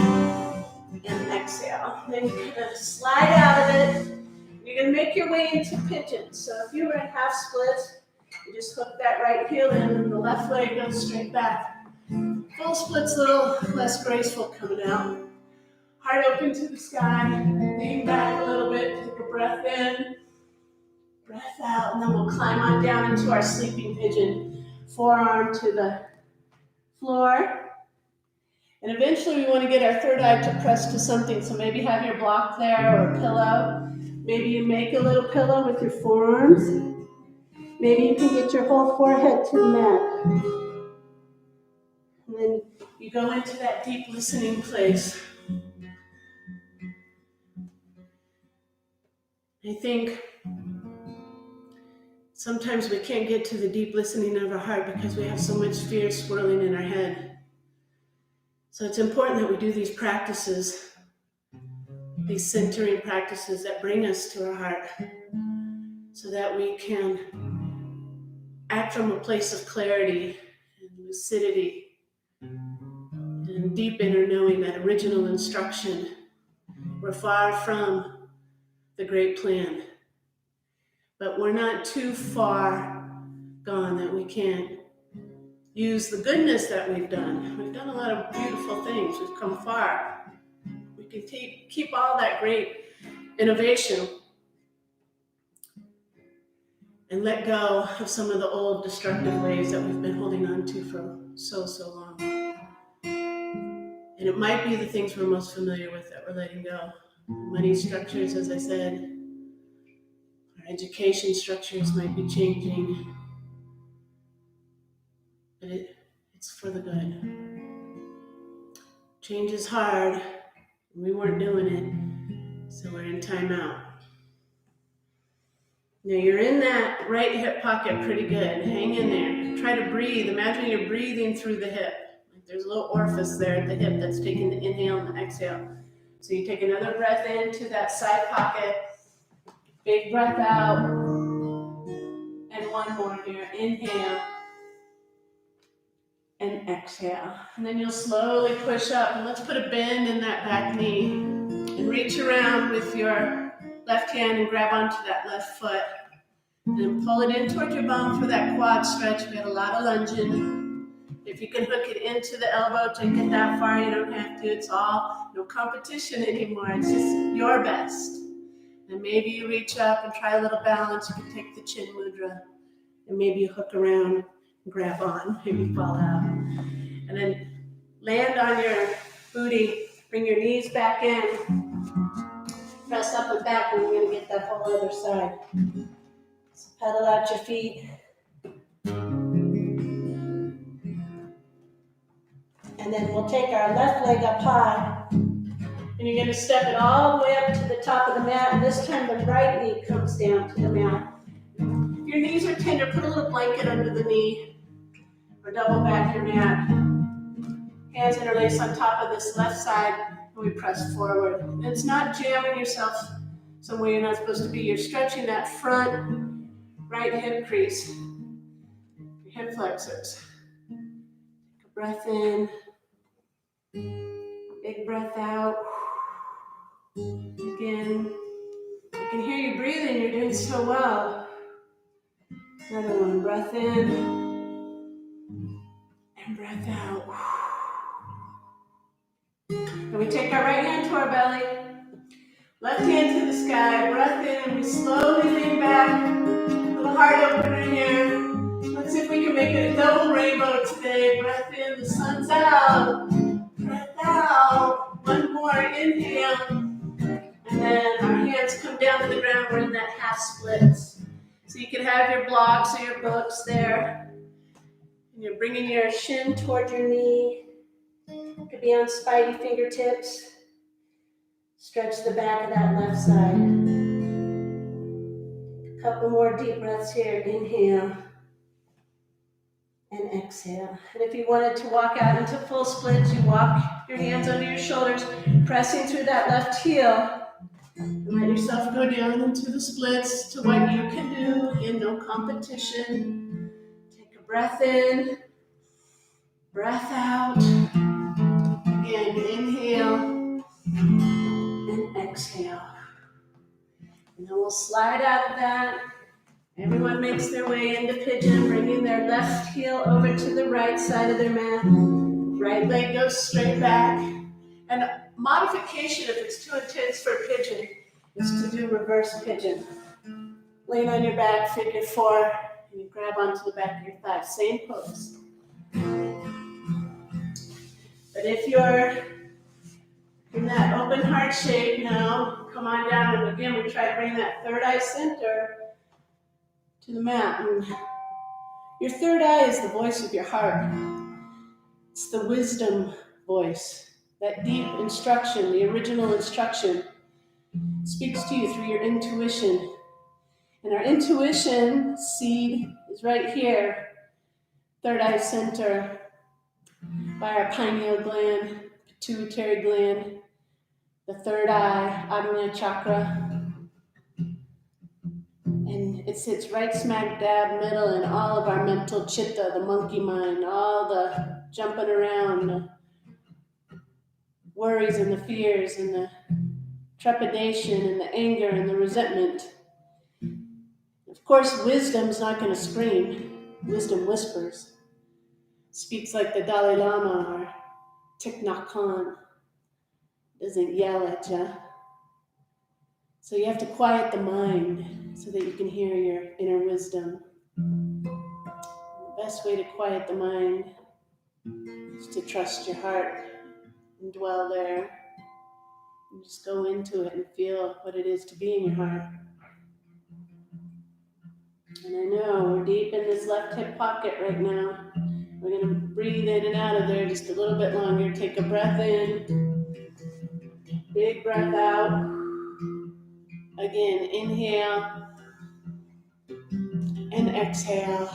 And exhale. Then you're going to slide out of it. You're going to make your way into pigeon. So if you were in half splits, you just hook that right heel in and the left leg goes straight back. Full split's a little less graceful coming out. Heart open to the sky, lean back a little bit, take a breath in, breath out, and then we'll climb on down into our sleeping pigeon. Forearm to the floor. And eventually we want to get our third eye to press to something. So maybe have your block there or a pillow. Maybe you make a little pillow with your forearms. Maybe you can get your whole forehead to the mat. And then you go into that deep listening place. I think sometimes we can't get to the deep listening of our heart because we have so much fear swirling in our head. So it's important that we do these practices, these centering practices that bring us to our heart, so that we can act from a place of clarity and lucidity and deep inner knowing, that original instruction. We're far from the great plan, but we're not too far gone that we can't use the goodness that we've done. We've done a lot of beautiful things. We've come far. We can keep all that great innovation and let go of some of the old destructive ways that we've been holding on to for so long. And it might be the things we're most familiar with that we're letting go. Money structures, as I said. Our education structures might be changing. But it's for the good. Change is hard. We weren't doing it, so we're in timeout. Now you're in that right hip pocket pretty good. Hang in there. Try to breathe. Imagine you're breathing through the hip. There's a little orifice there at the hip that's taking the inhale and the exhale. So you take another breath into that side pocket. Big breath out. And one more here. Inhale. And exhale. And then you'll slowly push up. And let's put a bend in that back knee. And reach around with your left hand and grab onto that left foot. And then pull it in towards your bum for that quad stretch. We had a lot of lunging. If you can hook it into the elbow, take it that far. You don't have to. It's all no competition anymore. It's just your best. And maybe you reach up and try a little balance. You can take the chin mudra. And maybe you hook around and grab on. Maybe fall out. And then land on your booty. Bring your knees back in. Press up and back, and we're going to get that whole other side. So pedal out your feet. And then we'll take our left leg up high. And you're going to step it all the way up to the top of the mat. And this time the right knee comes down to the mat. If your knees are tender, put a little blanket under the knee. Or double back your mat. Hands interlace on top of this left side. And we press forward. And it's not jamming yourself somewhere you're not supposed to be. You're stretching that front right hip crease. Your hip flexors. Take a breath in. Big breath out. Again. I can hear you breathing. You're doing so well. Another one. Breath in. And breath out. And we take our right hand to our belly. Left hand to the sky. Breath in. We slowly lean back. Little heart opener here. Let's see if we can make it a double rainbow today. Breath in. The sun's out. Breath out. One more. Inhale. And then our hands come down to the ground. We're in that half splits. So you can have your blocks or your books there. And you're bringing your shin toward your knee. It could be on spidey fingertips. Stretch the back of that left side. A couple more deep breaths here. Inhale. And exhale. And if you wanted to walk out into full splits, you walk your hands under your shoulders, pressing through that left heel. And let yourself go down into the splits to what you can do in no competition. Take a breath in, breath out. Again, inhale and exhale. And then we'll slide out of that. Everyone makes their way into pigeon, bringing their left heel over to the right side of their mat. Right leg goes straight back. And modification, if it's too intense for pigeon, is to do reverse pigeon. Lean on your back, figure four, and you grab onto the back of your thigh. Same pose. But But if you're in that open heart shape now, come on down, and again, we try to bring that third eye center to the mat. And your third eye is the voice of your heart. It's the wisdom voice. That deep instruction, the original instruction, speaks to you through your intuition. And our intuition seed is right here, third eye center, by our pineal gland, pituitary gland, the third eye, Ajna chakra. And it sits right smack dab middle in all of our mental chitta, the monkey mind, all the jumping around, the worries and the fears and the trepidation and the anger and the resentment. Of course, wisdom's not going to scream. Wisdom whispers. Speaks like the Dalai Lama or Thich Nhat Hanh. Doesn't yell at you. So you have to quiet the mind so that you can hear your inner wisdom. The best way to quiet the mind is to trust your heart and dwell there. And just go into it and feel what it is to be in your heart. And I know we're deep in this left hip pocket right now. We're going to breathe in and out of there just a little bit longer. Take a breath in. Big breath out. Again, inhale and exhale.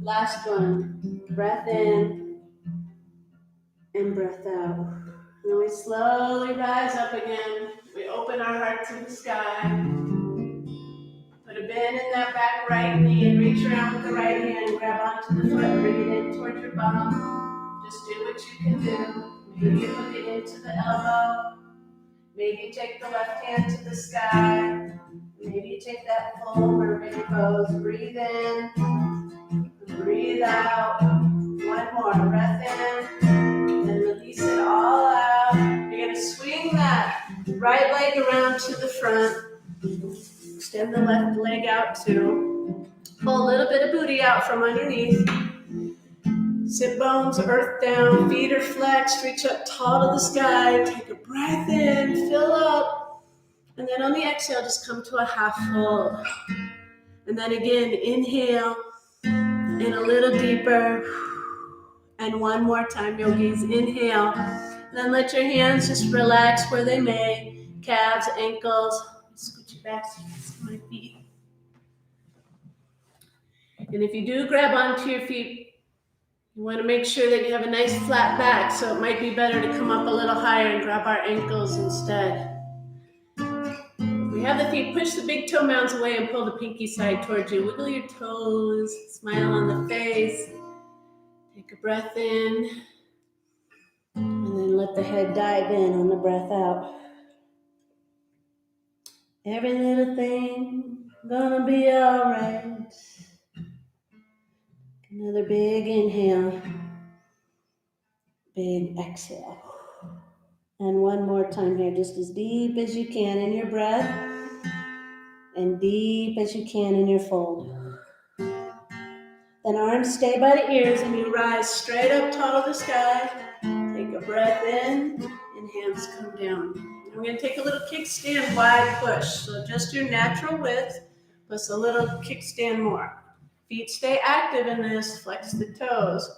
Last one. Breath in and breath out. And then we slowly rise up again. We open our heart to the sky. Put a bend in that back right knee and reach around with the right hand. Grab onto the foot, bring it in towards your bum. Just do what you can do. Maybe you hook it into the elbow. Maybe you take the left hand to the sky. Maybe you take that full mermaid pose. Breathe in. Breathe out. One more. Breath in. Then release it all out. You're going to swing that right leg around to the front. Extend the left leg out too. Pull a little bit of booty out from underneath. Sit bones, earth down, feet are flexed, reach up tall to the sky. Take a breath in, fill up. And then on the exhale, just come to a half fold. And then again, inhale and a little deeper. And one more time, yogis, inhale. And then let your hands just relax where they may. Calves, ankles. Scooch it back so you can see my feet. And if you do grab onto your feet, you want to make sure that you have a nice flat back, so it might be better to come up a little higher and grab our ankles instead. We have the feet, push the big toe mounds away and pull the pinky side towards you. Wiggle your toes, smile on the face. Take a breath in, and then let the head dive in on the breath out. Every little thing gonna be alright. Another big inhale, big exhale. And one more time here, just as deep as you can in your breath and deep as you can in your fold. Then arms stay by the ears and you rise straight up tall to the sky. Take a breath in and hands come down. And we're going to take a little kickstand wide push. So just your natural width plus a little kickstand more. Feet stay active in this, flex the toes.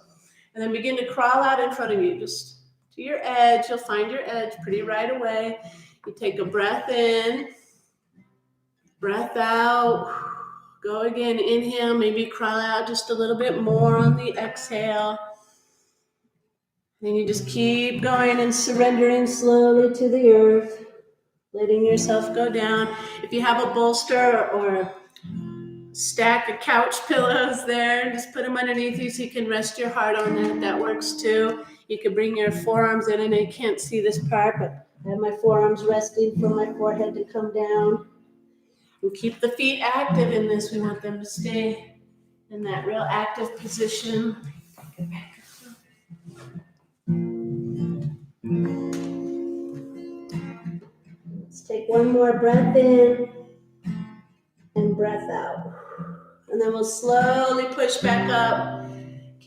And then begin to crawl out in front of you, just to your edge. You'll find your edge pretty right away. You take a breath in, breath out. Go again, inhale, maybe crawl out just a little bit more on the exhale. Then you just keep going and surrendering slowly to the earth, letting yourself go down. If you have a bolster or a stack of couch pillows there, just put them underneath you so you can rest your heart on that. That works too. You can bring your forearms in. I know you can't see this part, but I have my forearms resting from my forehead to come down. And keep the feet active in this. We want them to stay in that real active position. Let's take one more breath in and breath out. And then we'll slowly push back up.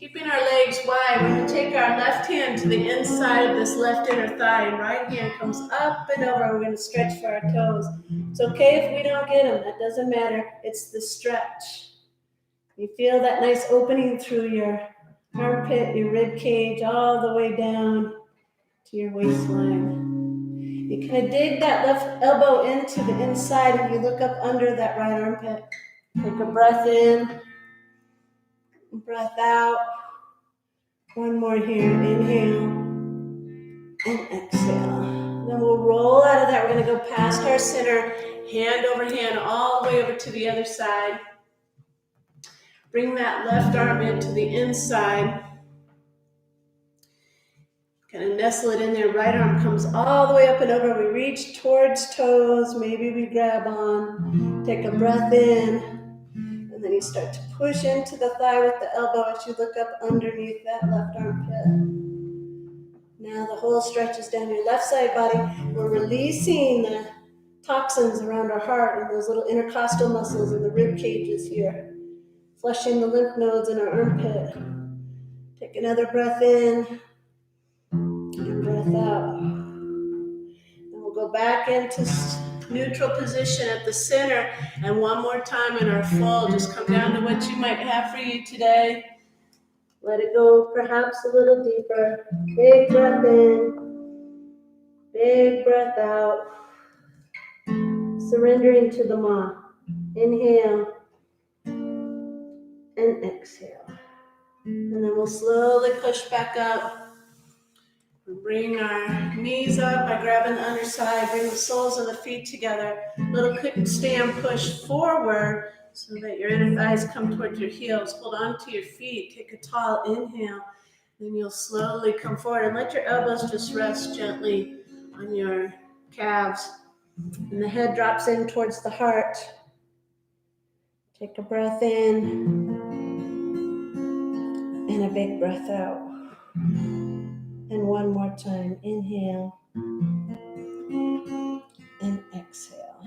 Keeping our legs wide, we're going to take our left hand to the inside of this left inner thigh, and right hand comes up and over. We're going to stretch for our toes. It's okay if we don't get them. That doesn't matter. It's the stretch. You feel that nice opening through your armpit, your rib cage, all the way down to your waistline. You kind of dig that left elbow into the inside and you look up under that right armpit. Take a breath in, breath out. One more here, inhale and exhale. Then we'll roll out of that. We're going to go past our center, hand over hand, all the way over to the other side. Bring that left arm into the inside. Kind of nestle it in there. Right arm comes all the way up and over. We reach towards toes. Maybe we grab on. Take a breath in. And then you start to push into the thigh with the elbow as you look up underneath that left armpit. Now the whole stretches down your left side body. We're releasing the toxins around our heart and those little intercostal muscles and the rib cages here. Flushing the lymph nodes in our armpit. Take another breath in. And breath out. And we'll go back into neutral position at the center. And one more time in our fall, just come down to what you might have for you today. Let it go perhaps a little deeper. Big breath in. Big breath out. Surrendering to the ma. Inhale. And exhale. And then we'll slowly push back up. Bring our knees up by grabbing the underside. Bring the soles of the feet together. Little quick stand push forward so that your inner thighs come towards your heels. Hold on to your feet. Take a tall inhale. Then you'll slowly come forward and let your elbows just rest gently on your calves. And the head drops in towards the heart. Take a breath in. And a big breath out. And one more time, inhale and exhale.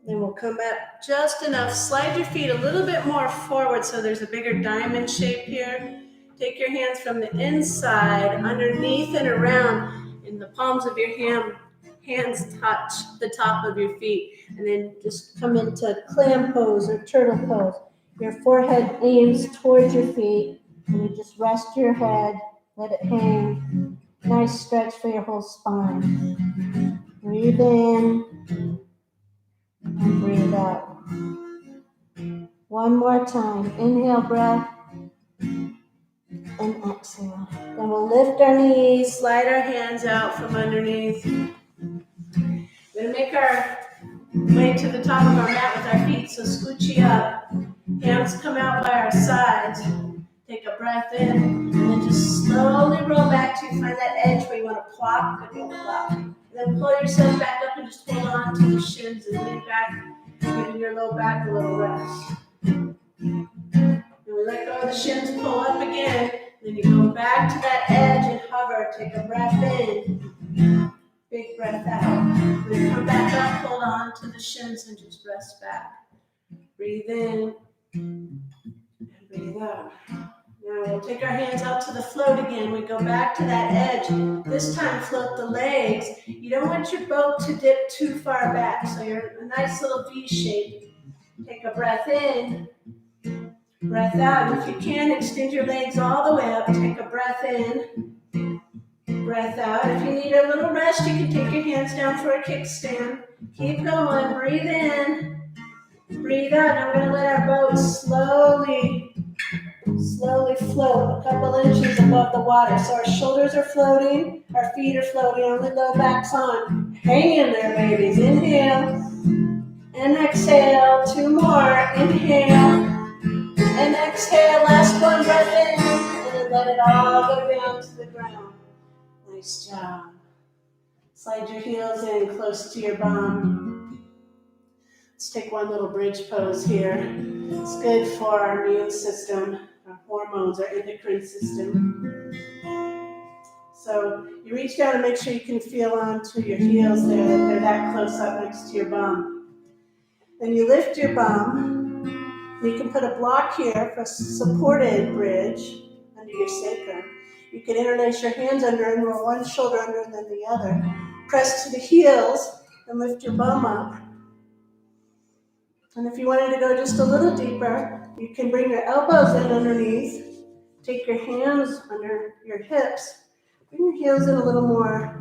Then we'll come back just enough. Slide your feet a little bit more forward so there's a bigger diamond shape here. Take your hands from the inside, underneath and around, and the palms of your hands touch the top of your feet. And then just come into clam pose or turtle pose. Your forehead aims towards your feet, and you just rest your head, let it hang. Nice stretch for your whole spine. Breathe in and breathe out. One more time. Inhale, breath, and exhale. Then we'll lift our knees, slide our hands out from underneath. We're going to make our way to the top of our mat with our feet, so scoochie up. Hands come out by our sides. Take a breath in, and then just slowly roll back till you find that edge where you want to plop, but don't plop. And then pull yourself back up and just hold on to the shins and lean back, giving your low back a little rest. And we let go of the shins, pull up again, then you go back to that edge and hover. Take a breath in, big breath out. Then come back up, hold on to the shins and just rest back. Breathe in and breathe out. Now we'll take our hands out to the float again. We go back to that edge. This time float the legs. You don't want your boat to dip too far back, so you're a nice little V shape. Take a breath in, breath out. And if you can, extend your legs all the way up. Take a breath in, breath out. If you need a little rest, you can take your hands down for a kickstand. Keep going. Breathe in, breathe out. Now we're going to let our boat slowly float a couple inches above the water. So our shoulders are floating, our feet are floating, only low back's on. Hang in there, babies. Inhale and exhale. Two more. Inhale and exhale. Last one, breath in, and then let it all go down to the ground. Nice job. Slide your heels in close to your bum. Let's take one little bridge pose here. It's good for our immune system, our hormones, our endocrine system. So you reach down and make sure you can feel onto your heels there, that they're that close up next to your bum. Then you lift your bum. You can put a block here for supported bridge, under your sacrum. You can interlace your hands under and roll one shoulder under and then the other. Press to the heels and lift your bum up. And if you wanted to go just a little deeper, you can bring your elbows in underneath. Take your hands under your hips. Bring your heels in a little more.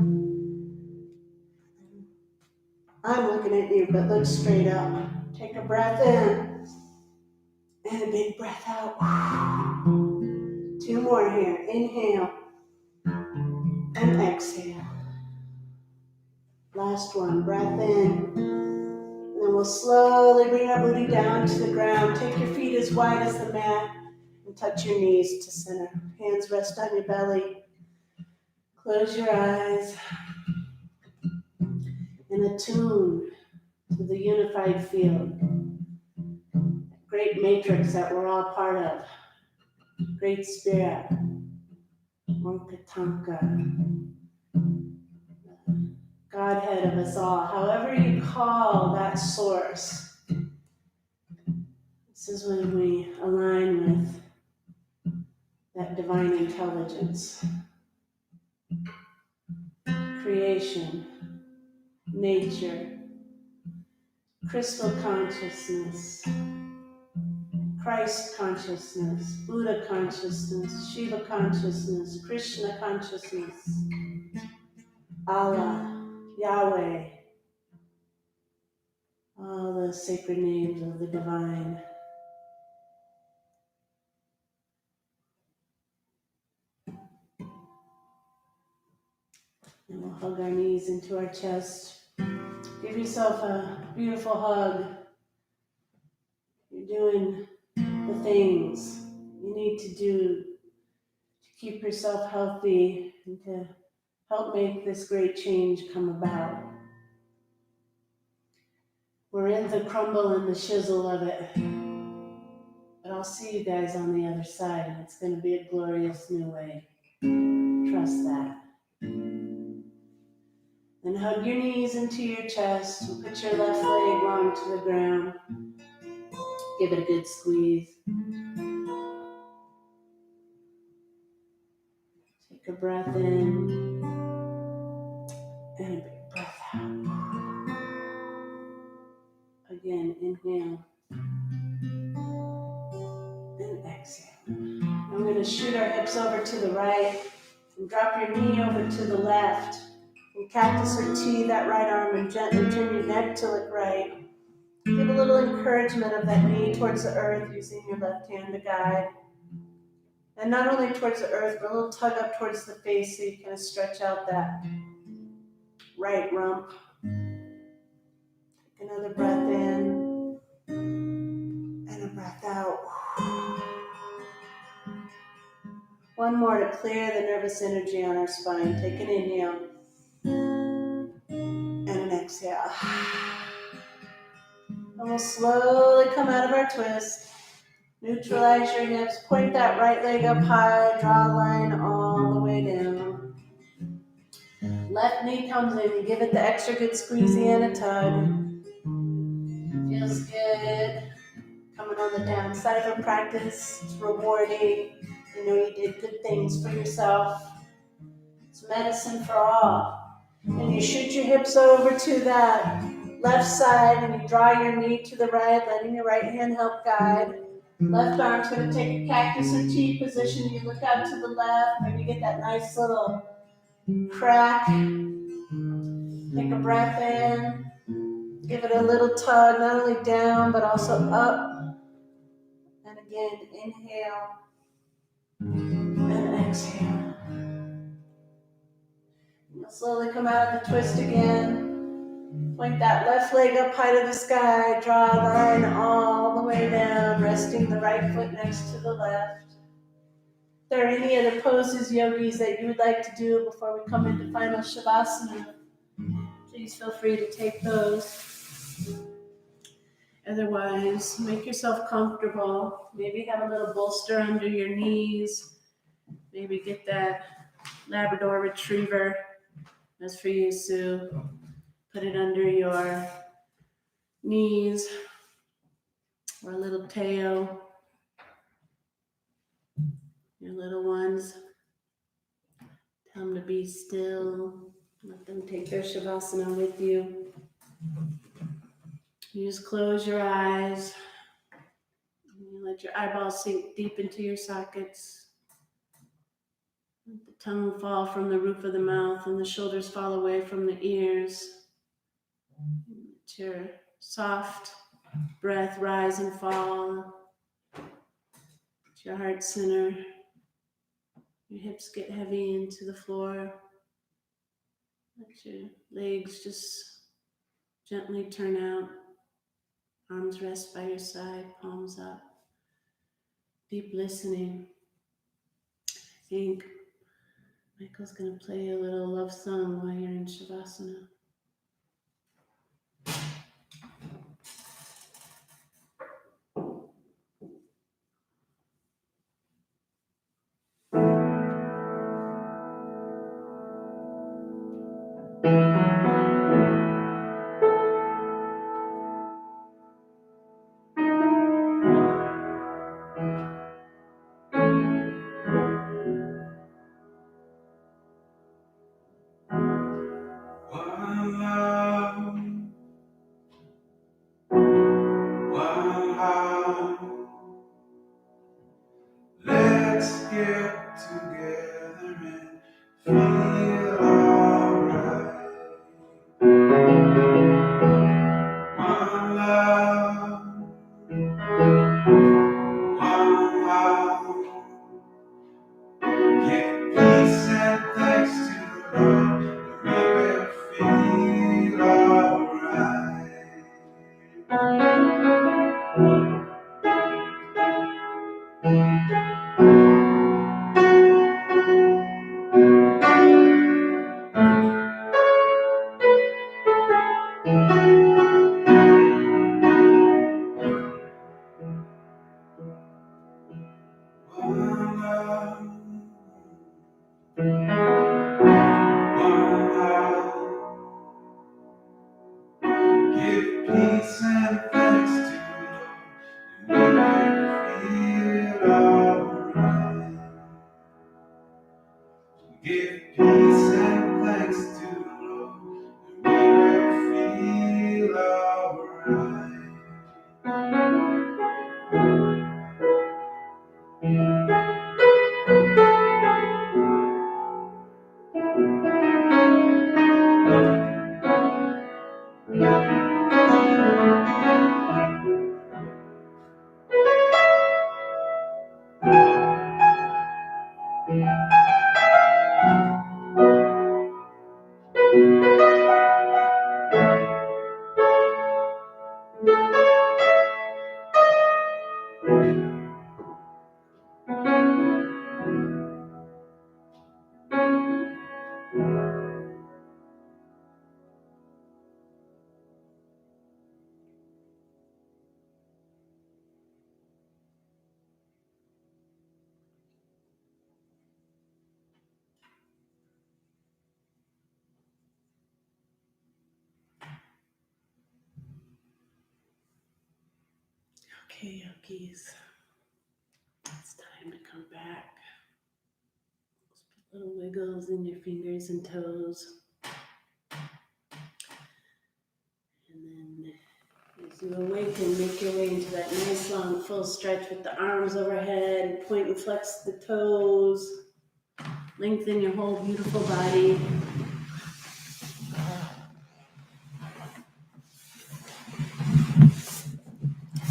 I'm looking at you, but look straight up. Take a breath in and a big breath out. 2 more here. Inhale and exhale. Last one. Breath in. And then we'll slowly bring our booty down to the ground. Take your feet as wide as the mat and touch your knees to center. Hands rest on your belly. Close your eyes and attune to the unified field. Great matrix that we're all part of. Great spirit. Wankatanka. Godhead of us all. However you call that source. This is when we align with that divine intelligence. Creation. Nature. Crystal consciousness. Christ consciousness, Buddha consciousness, Shiva consciousness, Krishna consciousness, Allah, Yahweh, all the sacred names of the divine. And we'll hug our knees into our chest. Give yourself a beautiful hug. You're doing the things you need to do to keep yourself healthy and to help make this great change come about. We're in the crumble and the shizzle of it. But I'll see you guys on the other side, and it's going to be a glorious new way. Trust that. Then hug your knees into your chest and put your left leg long to the ground. Give it a good squeeze. Take a breath in and a big breath out. Again, inhale and exhale. I'm going to shoot our hips over to the right and drop your knee over to the left. And cactus or T that right arm and gently turn your neck to look right. Give a little encouragement of that knee towards the earth using your left hand to guide. And not only towards the earth, but a little tug up towards the face so you kind of stretch out that right rump. Take another breath in and a breath out. One more to clear the nervous energy on our spine. Take an inhale and an exhale. And we'll slowly come out of our twist. Neutralize your hips. Point that right leg up high. Draw a line all the way down. Left knee comes in. You give it the extra good squeezy and a tug. Feels good. Coming on the downside of a practice. It's rewarding. You know you did good things for yourself. It's medicine for all. And you shoot your hips over to that left side and you draw your knee to the right, letting your right hand help guide. Left arm's going to take a cactus or T position. You look out to the left, maybe get that nice little crack. Take a breath in. Give it a little tug, not only down, but also up. And again, inhale and exhale. You'll slowly come out of the twist again. Point that left leg up high to the sky. Draw a line all the way down, resting the right foot next to the left. If there are any other poses, yogis, that you would like to do before we come into final shavasana, please feel free to take those. Otherwise, make yourself comfortable. Maybe have a little bolster under your knees. Maybe get that Labrador Retriever. That's for you, Sue. Put it under your knees or a little tail. your little ones. Tell them to be still. Let them take their shavasana with you. You just close your eyes. You let your eyeballs sink deep into your sockets. Let the tongue fall from the roof of the mouth and the shoulders fall away from the ears. Let your soft breath rise and fall. Let your heart center. Your hips get heavy into the floor. Let your legs just gently turn out. Arms rest by your side, palms up. Deep listening. I think Michael's going to play a little love song while you're in Shavasana. One love, one heart. Let's get together and feel alright. One love, one heart. Give peace and thanks to the Lord, and we will feel alright. One love, one heart. Give peace and thanks to the Lord, and we will feel alright. Give peace and thanks to the Lord, and we will feel alright. Okay, yogis. It's time to come back. Just put little wiggles in your fingers and toes. And then as you awaken, make your way into that nice long full stretch with the arms overhead. Point and flex the toes. Lengthen your whole beautiful body.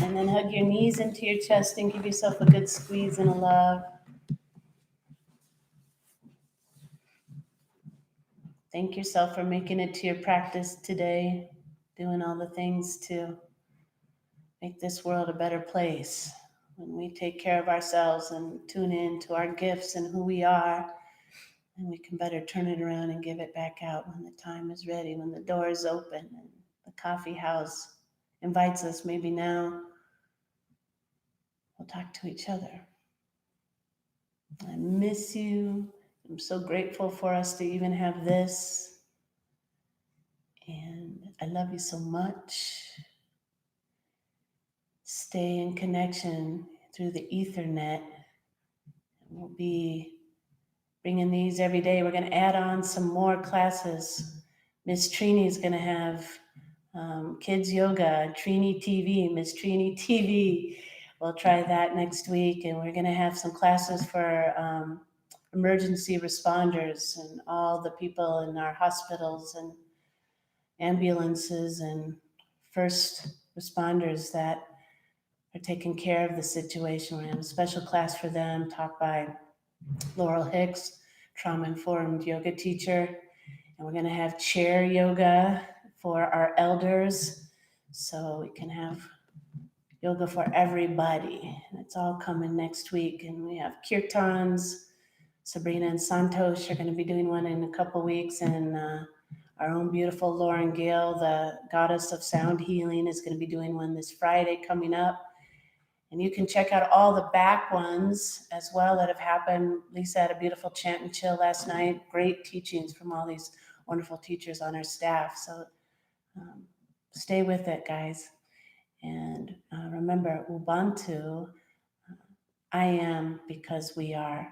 And then hug your knees into your chest and give yourself a good squeeze and a love. Thank yourself for making it to your practice today, doing all the things to make this world a better place. When we take care of ourselves and tune in to our gifts and who we are, then we can better turn it around and give it back out when the time is ready, when the door is open and the coffee house invites us. Maybe now we'll talk to each other. I miss you. I'm so grateful for us to even have this. And I love you so much. Stay in connection through the Ethernet. We'll be bringing these every day. We're going to add on some more classes. Miss Trini is going to have kids yoga, Trini TV, Miss Trini TV. We'll try that next week. And we're going to have some classes for emergency responders and all the people in our hospitals and ambulances and first responders that are taking care of the situation. We're going to have a special class for them taught by Laurel Hicks, trauma-informed yoga teacher. And we're going to have chair yoga for our elders so we can have yoga for everybody. And it's all coming next week. And we have kirtans. Sabrina and Santosh are going to be doing one in a couple weeks. And our own beautiful Lauren Gale, the goddess of sound healing, is going to be doing one this Friday coming up. And you can check out all the back ones as well that have happened. Lisa had a beautiful chant and chill last night. Great teachings from all these wonderful teachers on our staff. So stay with it, guys. And remember, Ubuntu, I am because we are.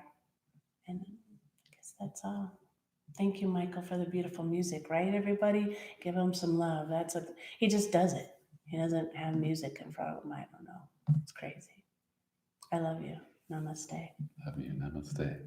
And I guess that's all. Thank you, Michael, for the beautiful music, right, everybody? Give him some love. He just does it. He doesn't have music in front of him. I don't know. It's crazy. I love you. Namaste. Love you. Namaste.